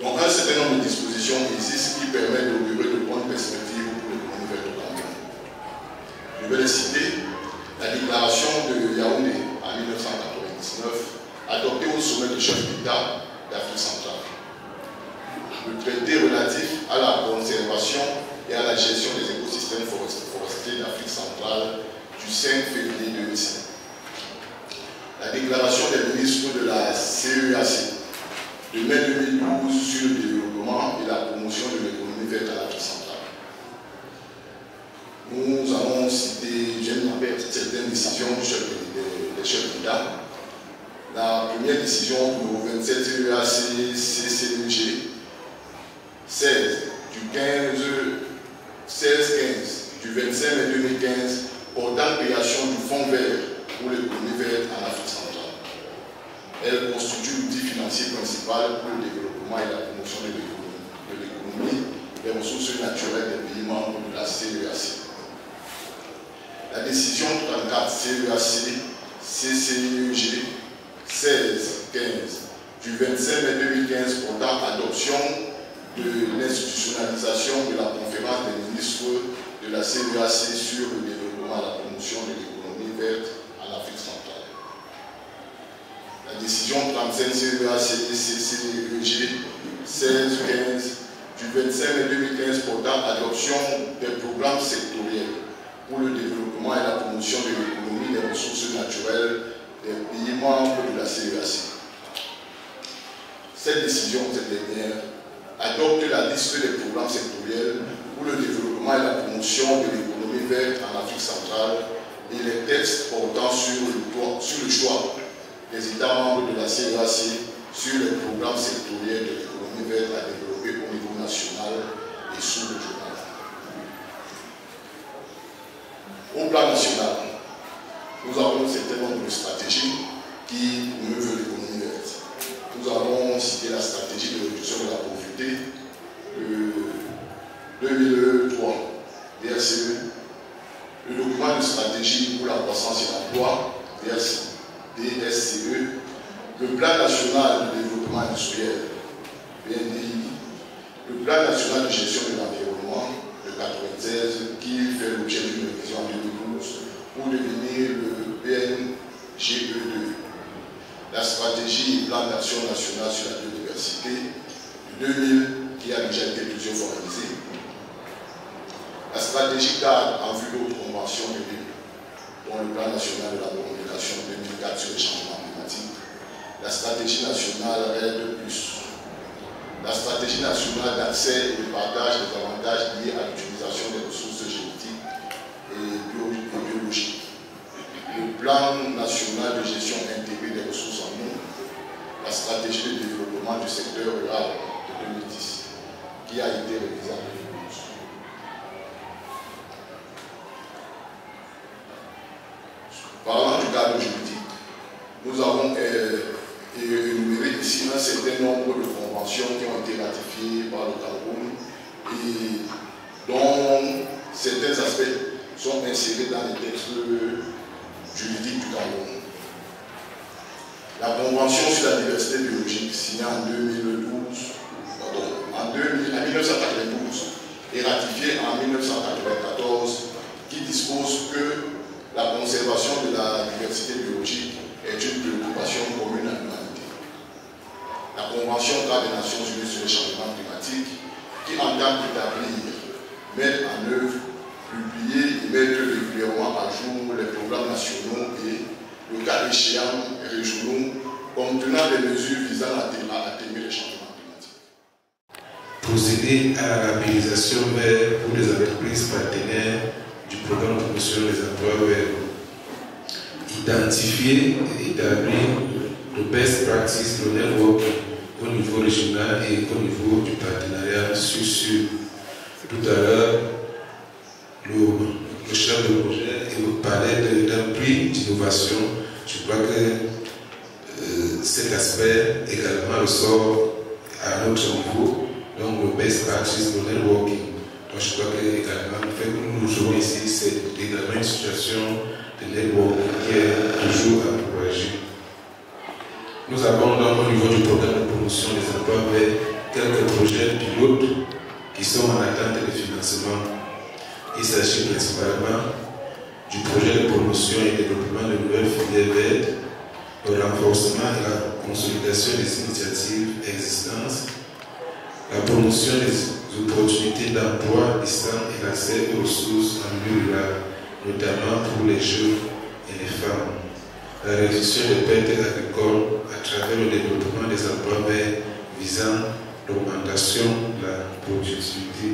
Donc un certain nombre de dispositions existent qui permettent d'augurer de bonnes perspectives pour l'économie verte au Cameroun. Je vais les citer. La déclaration de Yaoundé en 1999, adoptée au sommet du chef d'État d'Afrique centrale. Le traité relatif à la conservation et à la gestion des écosystèmes forestiers d'Afrique centrale du 5 février 2005. La déclaration des ministres de la CEAC de mai 2012 sur le développement et la promotion de l'économie verte à l'Afrique centrale. Nous allons citer, j'aime rappeler certaines décisions des chefs d'État. La première décision numéro 27 CEAC CCEG 16 du 16-15 du 25 mai 2015 portant création du Fonds vert pour l'économie verte en Afrique centrale. Elle constitue l'outil financier principal pour le développement et la promotion de l'économie des ressources naturelles des pays membres de la CEAC. La décision 34 CEAC CCEG 16-15 du 25 mai 2015 portant adoption de l'institutionnalisation de la conférence des ministres de la CEAC sur le développement et la promotion de l'économie verte en Afrique centrale. La décision 35 CEAC CCEG 16-15 du 25 mai 2015 portant adoption des programmes sectoriels pour le développement et la promotion de l'économie des ressources naturelles des pays membres de la CEAC. Cette décision, cette dernière, adopte la liste des programmes sectoriels pour le développement et la promotion de l'économie verte en Afrique centrale et les textes portant sur le choix des États membres de la CEAC sur les programmes sectoriels de l'économie verte à développer au niveau national et sous-régional. Au plan national, nous avons un certain nombre de stratégies qui promeuvent l'économie verte. Nous avons cité la stratégie de réduction de la pauvreté, le 2003, DSCE, le document de stratégie pour la croissance et l'emploi, DSCE, le plan national de développement industriel, PNDI, le plan national de gestion de l'environnement, le 96, qui fait l'objet d'une révision en 2012 pour devenir le PNGE2. La stratégie et plan d'action national sur la biodiversité de 2000, qui a déjà été plusieurs fois réalisée. La stratégie cadre en vue d'autres conventions de l'UE, dont le plan national de la communication 2004 sur les changements climatiques, la stratégie nationale RED+, la stratégie nationale d'accès et de partage des avantages liés à l'utilisation des ressources génétiques et biologiques, le plan national de gestion intégrée des ressources en eau, la stratégie de développement du secteur rural de 2010, qui a été révisée en 2012. Parlant du cadre juridique, nous avons énuméré ici un certain nombre de conventions qui ont été ratifiées par le Cameroun et dont certains aspects sont insérés dans les textes juridiques du Cameroun. La Convention sur la diversité biologique signée en 1992 et ratifiée en 1994 qui dispose que la conservation de la diversité biologique est une préoccupation commune à l'humanité. La Convention cadre des Nations Unies sur les changements climatiques qui entame d'établir, mettre en œuvre, publier et mettre régulièrement à jour les programmes nationaux et, le cas échéant, régionaux contenant des mesures visant à atténuer les changements climatiques. Procéder à la labellisation vert pour les entreprises partenaires du programme de promotion des emplois verts. Identifier et établir le best practice de network au niveau régional et au niveau du partenariat sur. Tout à l'heure, le chef de projet parlait d'un prix d'innovation. Je crois que cet aspect également ressort à notre niveau, donc le best practice de networking. Donc je crois que également le fait que nous jouons ici, c'est également une situation de networking qui est toujours à encourager. Nous avons donc au niveau du programme de promotion des emplois verts quelques projets pilotes qui sont en attente de financement. Il s'agit principalement du projet de promotion et développement de nouvelles filières vertes, le renforcement et la consolidation des initiatives existantes, la promotion des opportunités d'emploi distants et l'accès aux ressources en milieu rural, notamment pour les jeunes et les femmes, la réduction des pertes agricoles à travers le développement des emplois verts visant l'augmentation de la productivité.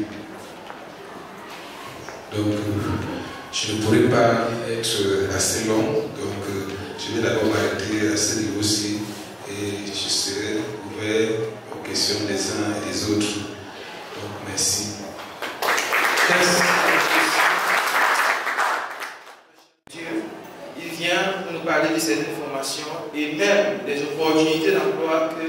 Donc, je ne pourrais pas être assez long, donc je vais d'abord m'arrêter à ce niveau-ci et je serai ouvert aux questions des uns et des autres. Donc, merci. Il vient nous parler de cette information et même des opportunités d'emploi que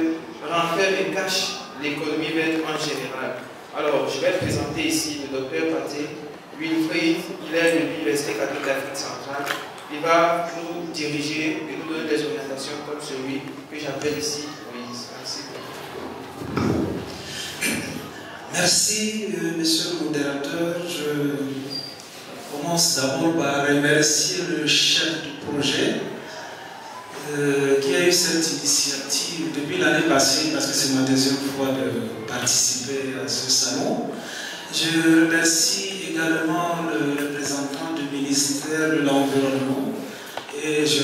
renferme et cache l'économie verte en général. Alors, je vais présenter ici le docteur Pathé Wilfried. Il est de l'Université catholique d'Afrique centrale. Il va nous diriger et nous donner des orientations comme celui que j'appelle ici Moïse. Merci. Merci, monsieur le modérateur. Je commence d'abord par remercier le chef du projet qui a eu cette initiative depuis l'année passée, parce que c'est ma deuxième fois de participer à ce salon. Je remercie également le représentant du ministère de l'Environnement et je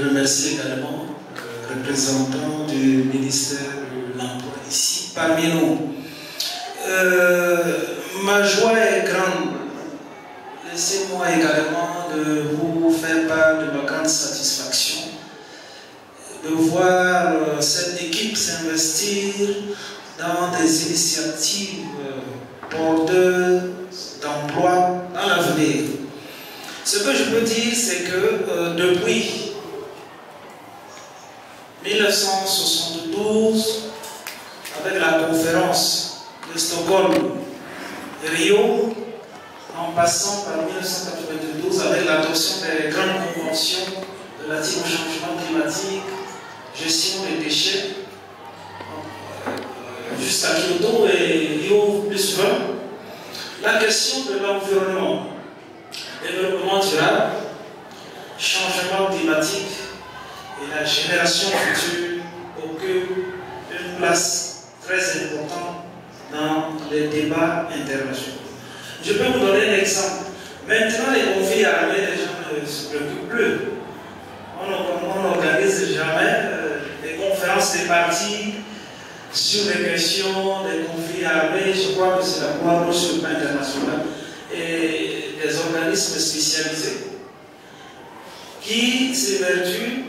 remercie également le représentant du ministère de l'Emploi ici parmi nous. Ma joie est grande. Laissez-moi également de vous faire part de ma grande satisfaction de voir cette équipe s'investir dans des initiatives porteuses d'emploi dans l'avenir. Ce que je peux dire, c'est que depuis 1972, avec la conférence de Stockholm et Rio, en passant par 1992 avec l'adoption des grandes conventions relatives au changement climatique, gestion des déchets, jusqu'à Kyoto et Rio plus 20, la question de l'environnement, développement durable, changement climatique et la génération future occupent une place très importante dans les débats internationaux. Je peux vous donner un exemple. Maintenant, les conflits armés, les gens ne se préoccupent plus. On n'organise jamais des conférences des partis sur les questions des conflits armés. Je crois que c'est la Croix-Rouge sur le plan international et des organismes spécialisés qui s'évertuent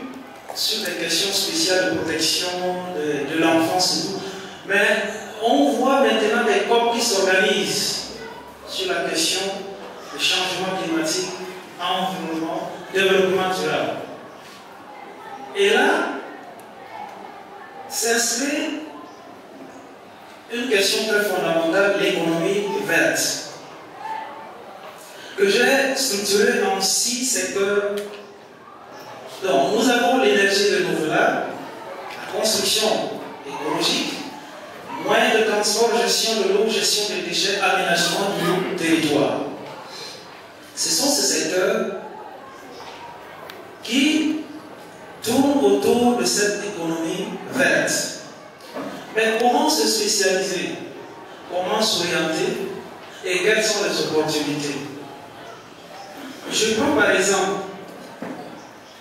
sur des questions spéciales de protection de l'enfance et tout. Mais on voit maintenant des COP qui s'organisent sur la question du changement climatique, environnement, développement durable. Et là, s'inscrit une question très fondamentale, l'économie verte, que j'ai structurée en 6 secteurs. Donc, nous avons l'énergie renouvelable, la construction écologique, moyens de transport, gestion de l'eau, gestion des déchets, aménagement du territoire. Ce sont ces secteurs qui tournent autour de cette économie verte. Mais comment se spécialiser? Comment s'orienter? Et quelles sont les opportunités? Je prends par exemple,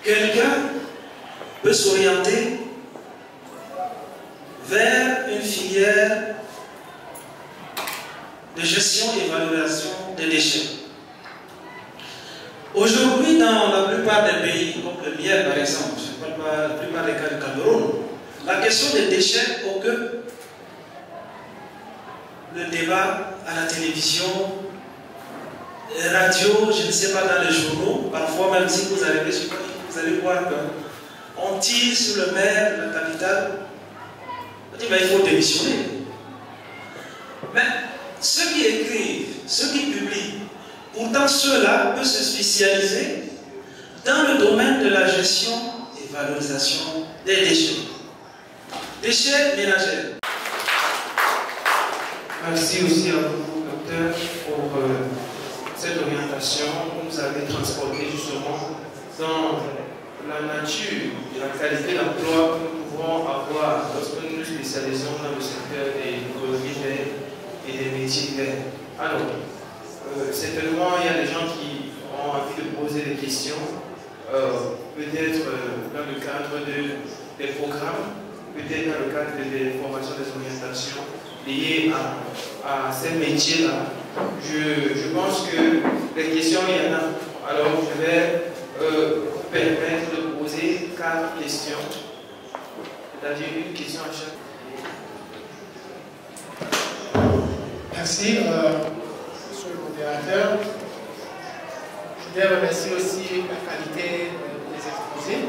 quelqu'un peut s'orienter vers une filière de gestion et valorisation des déchets. Aujourd'hui, dans la plupart des pays, comme le mien par exemple, je ne parle pas la plupart des cas du Cameroun, la question des déchets occupe le débat à la télévision, radio, je ne sais pas, dans les journaux. Parfois, même si vous arrivez sur Paris, vous allez voir qu'on tire sur le maire de la capitale. On dit, mais il faut démissionner. Mais ceux qui écrivent, ceux qui publient, pourtant ceux-là peuvent se spécialiser dans le domaine de la gestion et valorisation des déchets. Déchets ménagers. Merci aussi à vous, docteur, pour cette orientation que vous avez transportée justement dans la nature et la qualité d'emploi que nous pouvons avoir lorsque nous nous spécialisons dans le secteur des économies vertes et des métiers verts. Alors, certainement, il y a des gens qui ont envie de poser des questions, peut-être dans le cadre des programmes, peut-être dans le cadre des formations, des orientations liées à ces métiers-là. Je pense que les questions, il y en a. Alors, je vais permettre de poser 4 questions, c'est-à-dire une question à chaque. Merci, monsieur le modérateur. Je voudrais remercier aussi la qualité des exposés.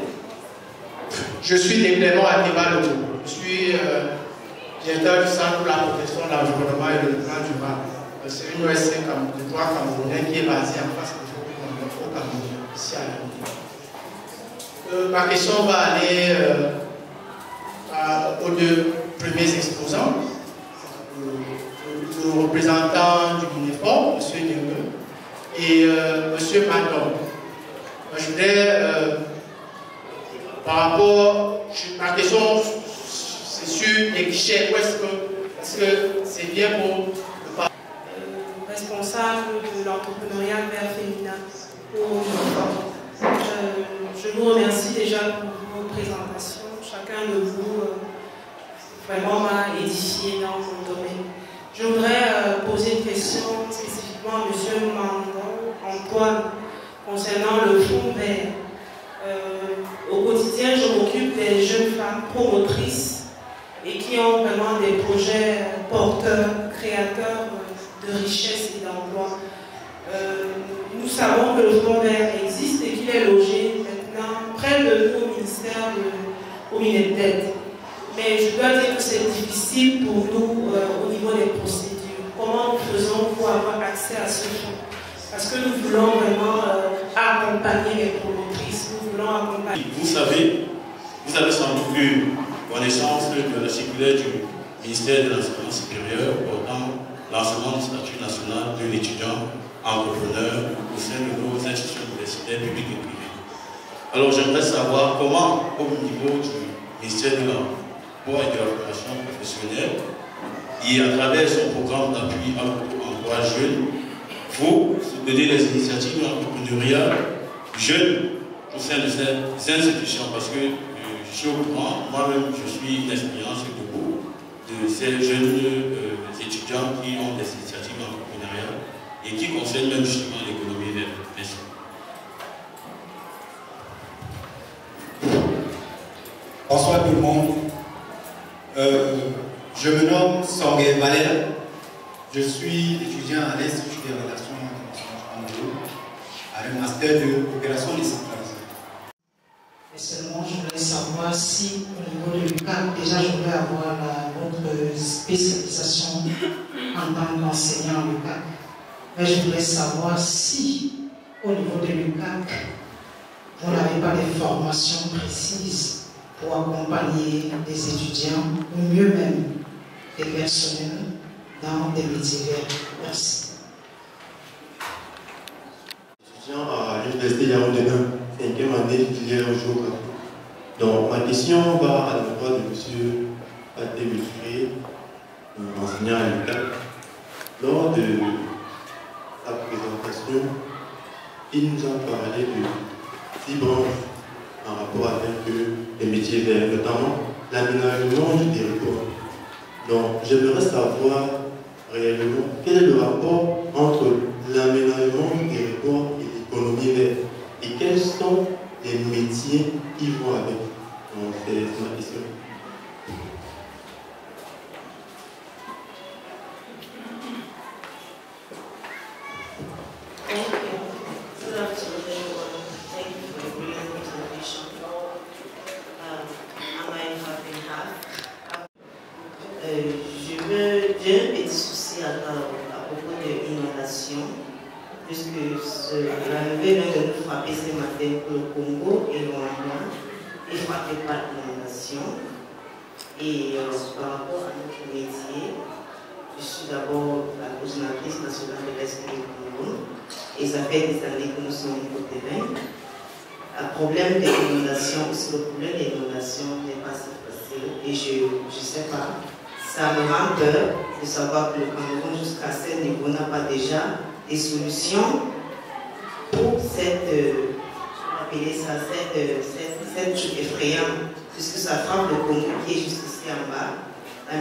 Je suis Déclément Ateba Lobo. Je suis directeur du Centre pour la protection de l'environnement et le développement durable. C'est une OSC de droit camerounais qui est basée en face au Cameroun, ici à la ma question va aller aux 2 premiers exposants. Le représentant du MINEFOR, M. Dengue, et M. Madon. Je voudrais, par rapport, ma question, c'est sur les guichets. Est-ce que c'est bien pour le responsable de l'entrepreneuriat vert féminin au MINEFOR. Je vous remercie déjà pour vos présentations. Chacun de vous vraiment m'a édifié dans mon domaine. Je voudrais poser une question spécifiquement à M. Mandon Antoine concernant le fonds vert. Au quotidien, je m'occupe des jeunes femmes promotrices et qui ont vraiment des projets porteurs, créateurs de richesse et d'emploi. Nous savons que le Front Vert existe et qu'il est logé maintenant près de nous au ministère au Minetec. Mais je dois dire que c'est difficile pour nous au niveau des procédures. Comment nous faisons pour avoir accès à ce fonds? Parce que nous voulons vraiment accompagner les promotrices, nous voulons accompagner. Vous savez sans doute eu connaissance de la circulaire du ministère de l'Enseignement supérieur portant lancement du statut national d'un étudiant entrepreneur au sein de nos institutions universitaires publiques et privées. Alors j'aimerais savoir comment, au niveau du ministère de l'Emploi et de la formation professionnelle, et à travers son programme d'appui emploi jeune, vous soutenez les initiatives entrepreneuriales jeunes au sein de ces institutions, parce que je suis au courant, moi-même je suis une expérience de beaucoup de ces jeunes étudiants qui ont des initiatives entrepreneuriales et qui concernent même justement l'économie verte. Merci. Bonsoir tout le monde. Je me nomme Sangue Valère. Je suis étudiant à l'Institut des Relations internationales à un master de coopération décentralisée. Et seulement, je voulais savoir si, au niveau de l'UQAC, déjà je voulais avoir votre spécialisation en tant qu'enseignant à l'UQAC. Mais je voulais savoir si, au niveau de l'UQAC, vous n'avez pas des formations précises pour accompagner des étudiants, ou mieux même, des personnels dans des métiers verts. Merci. Étudiant à l'Université Yaoundé 5e année filière géographie. Donc ma question va à l'endroit de M. Paté Wilfried, enseignant à l'UQAC. Lors de sa présentation, il nous a parlé de 6 branches en rapport avec les métiers verts, notamment l'aménagement du territoire. Donc j'aimerais savoir réellement quel est le rapport entre l'aménagement du territoire et l'économie verte et quels sont les métiers qui vont avec. Donc c'est ma question. J'ai un petit souci à propos de l'inondation, puisque la nouvelle vient de nous frapper ce matin pour le Congo et le Rwanda est frappé par l'inondation. Et par rapport à notre métier, je suis d'abord la coordinatrice nationale de l'Est du Congo et ça fait des années que nous sommes au terrain. Le problème de l'inondation, le problème de l'inondation n'est pas si facile et je ne sais pas. Ça me rend peur de savoir que le Cameroun, jusqu'à ce niveau, n'a pas déjà des solutions pour cette chute effrayante, puisque ça frappe le Congo qui est juste ici en bas,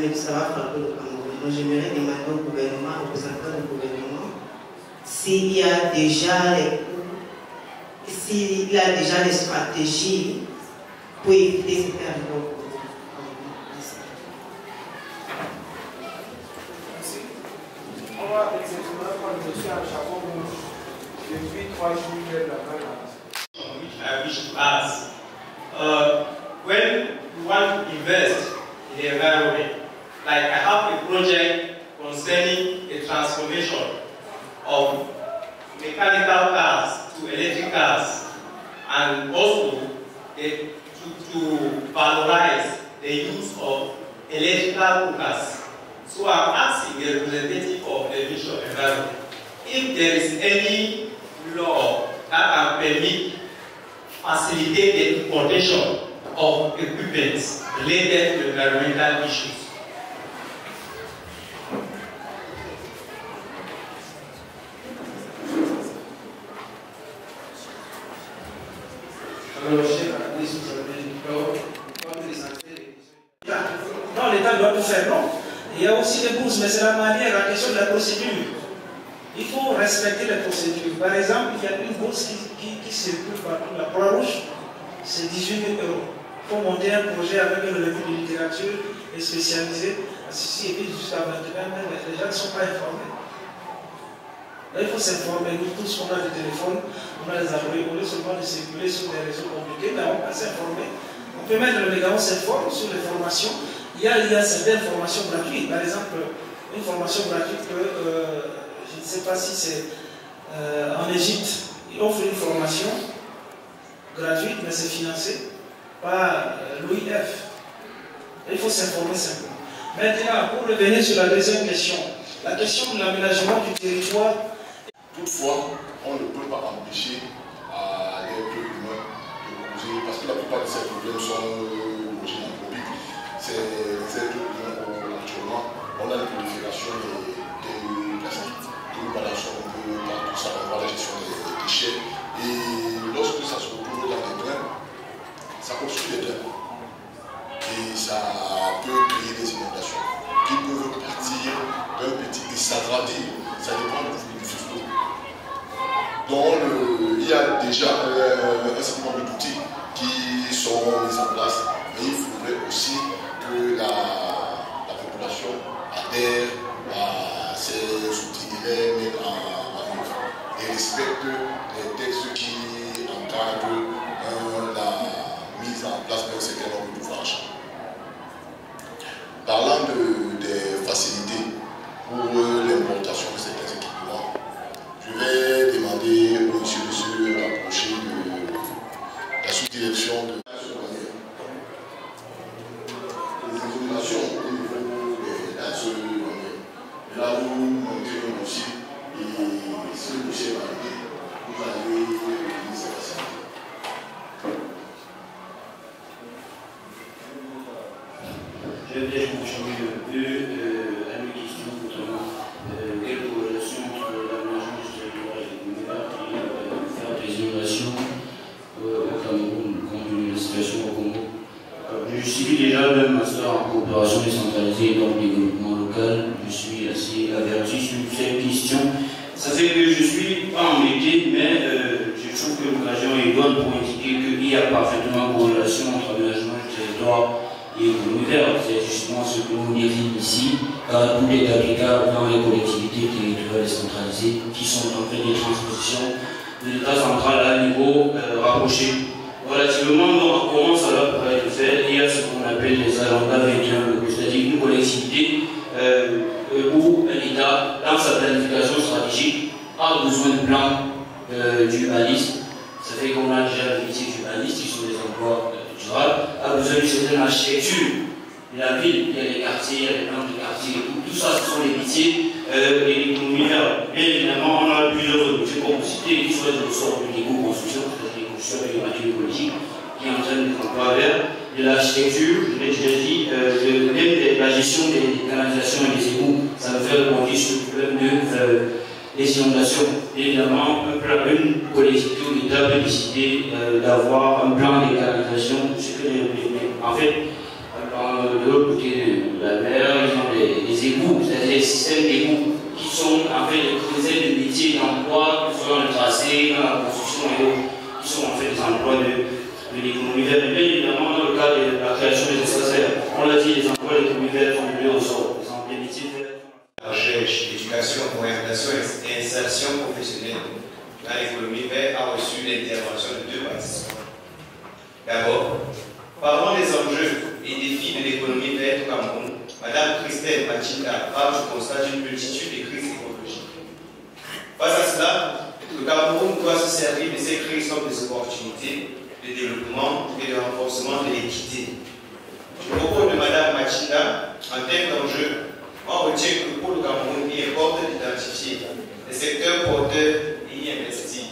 mais ça va frapper le Cameroun. Donc j'aimerais demander au gouvernement, aux représentants du gouvernement, s'il y a déjà des stratégies pour éviter ce qui arrive au Congo. Which I wish to ask. When you want to invest in the environment, like I have a project concerning a transformation of mechanical cars to electric cars, and also to valorize the use of electrical cookers. So I'm asking the representative of the Ministry of Environment if there is any law that can permit facilitate the importation of equipment related to environmental issues. Non, l'État doit tout faire, non. Il y a aussi des bourses, mais c'est la manière, la question de la procédure. Il faut respecter les procédures. Par exemple, il y a une bourse qui circule partout. La Croix-Rouge, c'est 18 000 €. Il faut monter un projet avec une revue de littérature et spécialisée. Ceci est jusqu'à 21 000 €, mais les gens ne sont pas informés. Là, il faut s'informer. Nous tous, on a des téléphones, on a des appareils, au lieu seulement de circuler sur des réseaux compliqués, mais on peut s'informer. On peut mettre le méga, on s'informe sur les formations. Il y a certaines formations gratuites. Par exemple, une formation gratuite que je ne sais pas si c'est en Égypte, ils offrent une formation gratuite, mais c'est financé par l'OIF. Il faut s'informer simplement. Maintenant, pour revenir sur la deuxième question, la question de l'aménagement du territoire. Toutefois, on ne peut pas empêcher les peuples humains de causer, parce que la plupart de ces problèmes sont logés dans le public. C'est les êtres humains actuellement, on a une prolifération des plastiques, de l'emballage, on peut tout ça, on voit la gestion des déchets. Et lorsque ça se retrouve dans les drains, ça construit des drains. Et ça peut créer des inondations qui peuvent partir d'un petit et s'agrandir. Ça dépend du flot. Donc il y a déjà un certain nombre d'outils qui sont mis en place. Mais il faudrait aussi que la population adhère à ces outils et les mette en œuvre et respecte les textes qui encadrent la mise en place d'un certain nombre d'ouvrages. Parlant des facilités pour l'importation de certains équipements, je vais demander au monsieur de se rapprocher de la sous-direction de la secondaire. Les exonérations au niveau de la secondaire. Là, vous montez un dossier et si le dossier est validé, vous allez utiliser ces facilités. Je vais peut-être changer un peu à une question, notamment quelle corrélation entre l'aménagement du territoire et l'univers et faire des innovations au Cameroun, compte tenu de la situation au Congo. Je suis déjà le master en coopération décentralisée et donc développement local. Je suis assez averti sur cette question. Ça fait que je ne suis pas embêté, mais je trouve que l'occasion est bonne pour indiquer qu'il y a parfaitement corrélation entre l'aménagement du territoire et l'économie verte. C'est justement ce que nous définissons ici, car tout est applicable dans les collectivités territoriales décentralisées qui sont en fait des transpositions de l'État central à un niveau rapproché. Relativement, donc, comment cela pourrait être fait? Il y a ce qu'on appelle les agendas 21, c'est-à-dire une collectivité où l'État, dans sa planification stratégique, a besoin de plan d'urbanisme. Ça fait qu'on a déjà le métier d'urbaniste, qui sont des emplois durables, a besoin d'une certaine architecture de la ville. Il y a les quartiers, il y a les plans de quartier, tout ça, ce sont les métiers de l'économie verte. Bien évidemment, on a plusieurs métiers qu'on peut citer, qui sont des ressorts de l'éco-construction, c'est-à-dire l'éco-construction et les matériaux écologiques, qui entraînent des emplois verts, de l'architecture, je l'ai déjà dit, même de la gestion des canalisations et des égouts. Ça me fait rebondir sur le problème des inondations. Évidemment, une collectivité ou l'État peut décider d'avoir un plan de canalisation. En fait, de l'autre côté de la mer, ils ont des égouts, c'est-à-dire des systèmes d'égouts qui sont en fait des creuset de métiers d'emploi, qui sont dans le tracé, dans la construction et autres, qui sont en fait des emplois de l'économie verte. Mais bien évidemment, dans le cas de la création des espaces verts, on l'a dit, les emplois de l'économie verte sont mis au sort. Par exemple, les métiers verts. Recherche, éducation, orientation et insertion professionnelle dans l'économie verte a reçu l'intervention de deux participants. D'abord, parlons des enjeux et défis de l'économie verte au Cameroun. Madame Christelle Machinda parle du constat d'une multitude de crises écologiques. Face à cela, le Cameroun doit se servir de ces crises comme des opportunités de développement et de renforcement de l'équité. Du propos de Madame Machinda, en termes d'enjeux, on retient que pour le Cameroun, il importe d'identifier les secteurs porteurs et y investir.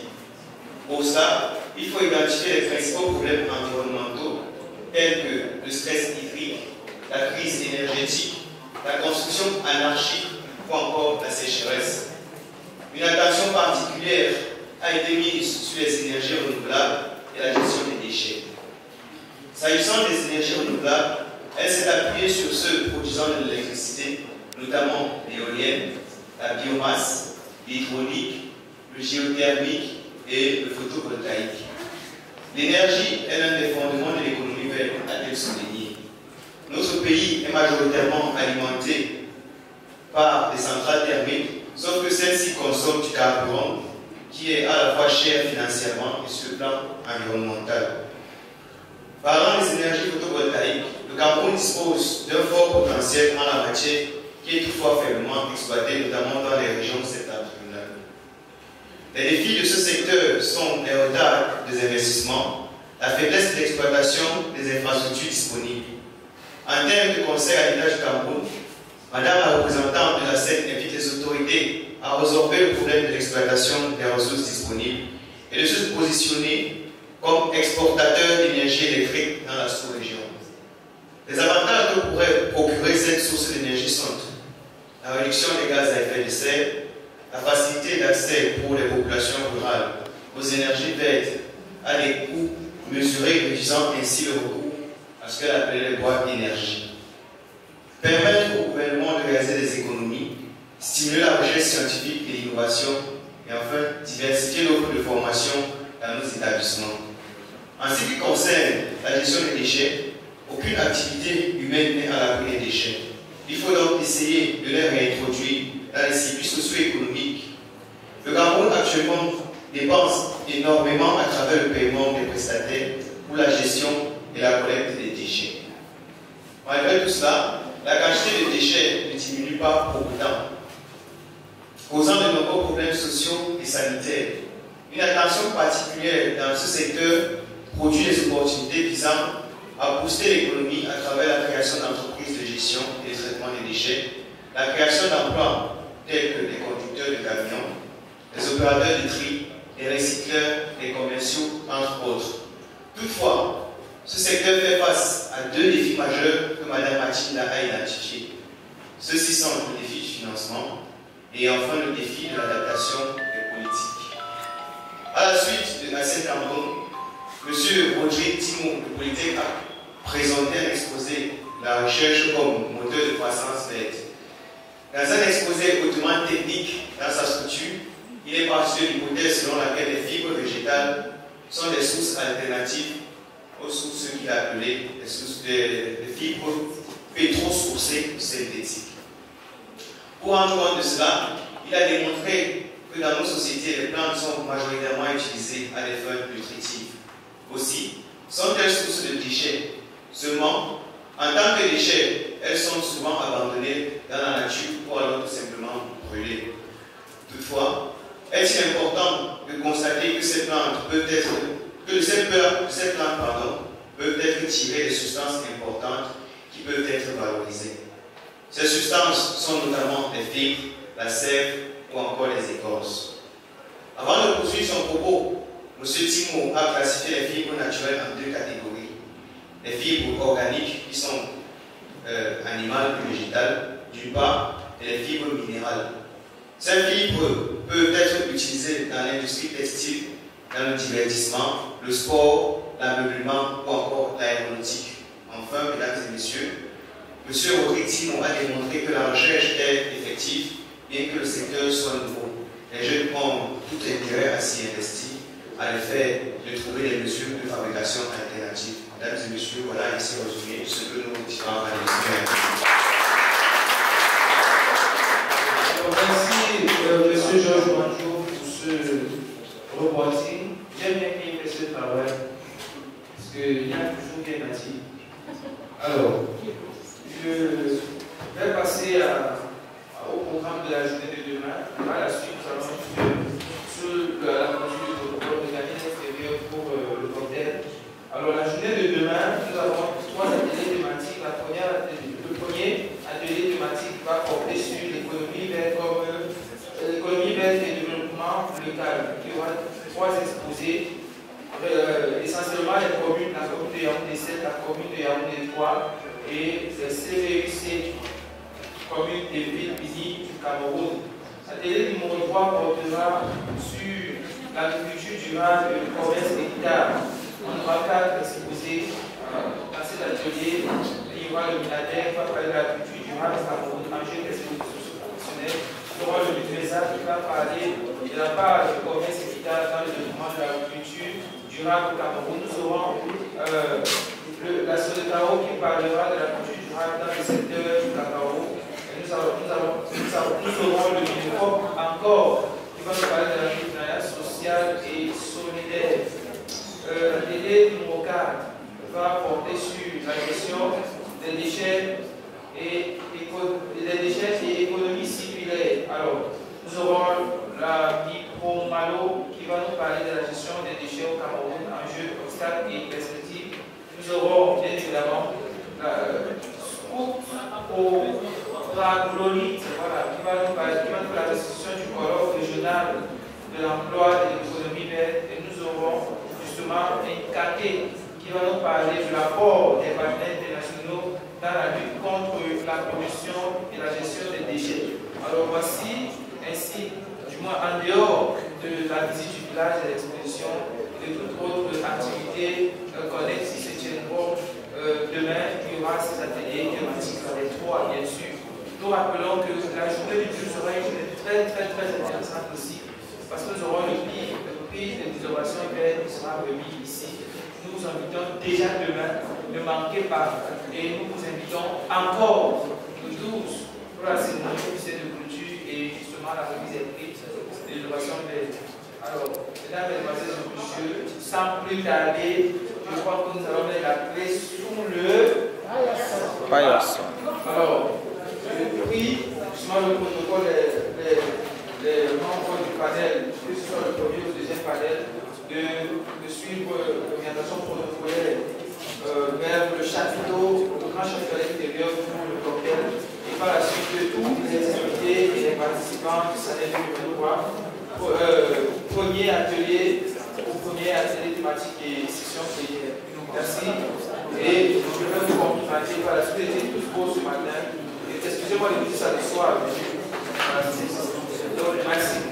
Pour ça, il faut identifier les principaux problèmes environnementaux tels que le stress hydrique, la crise énergétique, la construction anarchique ou encore la sécheresse. Une attention particulière a été mise sur les énergies renouvelables et la gestion des déchets. S'agissant des énergies renouvelables, elle s'est appuyée sur ceux produisant de l'électricité, notamment l'éolienne, la biomasse, l'hydraulique, le géothermique et le photovoltaïque. L'énergie est l'un des fondements de l'économie verte, a-t-elle souligné. Notre pays est majoritairement alimenté par des centrales thermiques sauf que celle-ci consomme du carburant qui est à la fois cher financièrement et sur le plan environnemental. Parlant des énergies photovoltaïques, le Cameroun dispose d'un fort potentiel en la matière qui est toutefois faiblement exploité, notamment dans les régions septentrionales. Les défis de ce secteur sont les retards des investissements, la faiblesse de l'exploitation des infrastructures disponibles. En termes de conseil à l'État du Cameroun, Madame la représentante de la SEC invite les autorités à résorber le problème de l'exploitation des ressources disponibles et de se positionner comme exportateur d'énergie électrique dans la sous-région. Les avantages que pourrait procurer cette source d'énergie sont la réduction des gaz à effet de serre, la facilité d'accès pour les populations rurales aux énergies vertes à des coûts mesurés, réduisant ainsi le recours à ce qu'elle appelait les boîtes d'énergie. Permettre au gouvernement de réaliser des économies, stimuler la recherche scientifique et l'innovation, et enfin diversifier l'offre de formation dans nos établissements. En ce qui concerne la gestion des déchets, aucune activité humaine n'est à l'abri des déchets. Il faut donc essayer de les réintroduire dans les circuits socio-économiques. Le Cameroun actuellement dépense énormément à travers le paiement des prestataires pour la gestion et la collecte des déchets. Malgré tout cela, la quantité de déchets ne diminue pas pour autant, causant de nombreux problèmes sociaux et sanitaires. Une attention particulière dans ce secteur produit des opportunités visant à booster l'économie à travers la création d'entreprises de gestion et de traitement des déchets, la création d'emplois tels que les conducteurs de camions, les opérateurs de tri, les recycleurs, les commerciaux, entre autres. Toutefois, ce secteur fait face à deux défis majeurs que Mme Mathilda a identifiés. Ceux-ci sont le défi du financement et enfin le défi de l'adaptation des politiques. À la suite de cette Cameroun, M. Roger Timon de Polytech a présenté un exposé de la recherche comme moteur de croissance verte. Dans un exposé hautement technique dans sa structure, il est parti de l'hypothèse selon laquelle les fibres végétales sont des sources alternatives aux sources qu'il a appelées les sources de fibres pétro-sourcées ou synthétiques. Pour rendre compte de cela, il a démontré que dans nos sociétés, les plantes sont majoritairement utilisées à des fins nutritives. Aussi, sont-elles sources de déchets? Seulement, en tant que déchets, elles sont souvent abandonnées dans la nature ou alors tout simplement brûlées. Toutefois, est-il important de constater que ces plantes peuvent être, peuvent être tirées des substances importantes qui peuvent être valorisées? Ces substances sont notamment les fibres, la sève ou encore les écorces. Avant de poursuivre son propos, M. Timo a classifié les fibres naturelles en deux catégories. Les fibres organiques qui sont animales et végétales, d'une part, et les fibres minérales. Ces fibres peuvent être utilisées dans l'industrie textile, dans le divertissement, le sport, l'ameublement ou encore l'aéronautique. Enfin, mesdames et messieurs, M. Rodrigue Timon a démontré que la recherche est effective, bien que le secteur soit nouveau. Les jeunes ont tout intérêt à s'y investir, à l'effet de trouver des mesures de fabrication alternatives. Mesdames et messieurs, voilà ici résumé ce que nous tirons à l'extérieur. Merci M. Georges Manjou pour ce reporting. J'aime bien qu'il fait ce travail, parce qu'il y a toujours bien dit. Alors, je vais passer au programme de la journée de demain. À la suite, nous allons sur la conduite du protocole d'organisme extérieur pour le cocktail. Alors, la journée de demain, nous avons 3 ateliers thématiques. Le premier atelier thématique va porter sur l'économie verte et le développement local. Il y aura 3 exposés, essentiellement la commune de Yaoundé 7, la commune de Yaoundé 3 et le CVUC, commune des villes unies du Cameroun. L'atelier numéro 3 portera sur l'agriculture durable et le commerce équitable. On aura 4 exposés dans cet atelier. Il y aura le Minader qui va parler de l'agriculture durable au Cameroun, enjeux socio-professionnels. Il y aura le Mutuesa qui va parler de la part du commerce équitable dans le développement de l'agriculture durable au Cameroun. Nous aurons la Sodecao qui parlera de la culture durable dans le secteur du cacao. Et nous aurons le Minifop encore qui va nous parler de l'entrepreneuriat social et solidaire. L'idée numéro 4 va porter sur la gestion des déchets et économie circulaire. Alors, nous aurons la Micro Malo qui va nous parler de la gestion des déchets au Cameroun, enjeux, obstacles et perspectives. Nous aurons bien évidemment la Scoop au Glolite, voilà, qui va nous parler de la restitution du colloque régional de l'emploi et de l'économie verte. Et nous aurons justement un CACé qui va nous parler de l'apport des partenaires internationaux dans la lutte contre la pollution et la gestion des déchets. Alors voici ainsi, du moins en dehors de la visite du village et de l'exposition et de toute autre activité connexes qui se tiendront demain, il y aura ces ateliers thématiques dans les 3 bien sûr. Nous rappelons que la journée du jour sera une journée très intéressante aussi parce que nous aurons le prix de l'innovation verte qui sera remis ici. Nous vous invitons déjà demain, ne manquez pas, et nous vous invitons encore le 12 pour la cérémonie officielle de clôture et justement la remise des prix de l'innovation verte. Alors, mesdames, mesdemoiselles et messieurs, sans plus tarder, je crois que nous allons mettre la clé sous le paillasson. Alors, je prie justement le protocole des membres du panel, que ce soit le premier ou le deuxième panel, de suivre l'orientation protocolaire vers le chapiteau, le grand chapiteau extérieur pour le cocktail, et par la suite de tous les invités et les participants du salon 2023, premier atelier thématique et session plénière. Merci. Et je vais vous complimenter par la suite de tous beaux ce matin. Et excusez-moi de dire ça le soir. Merci. Gracias.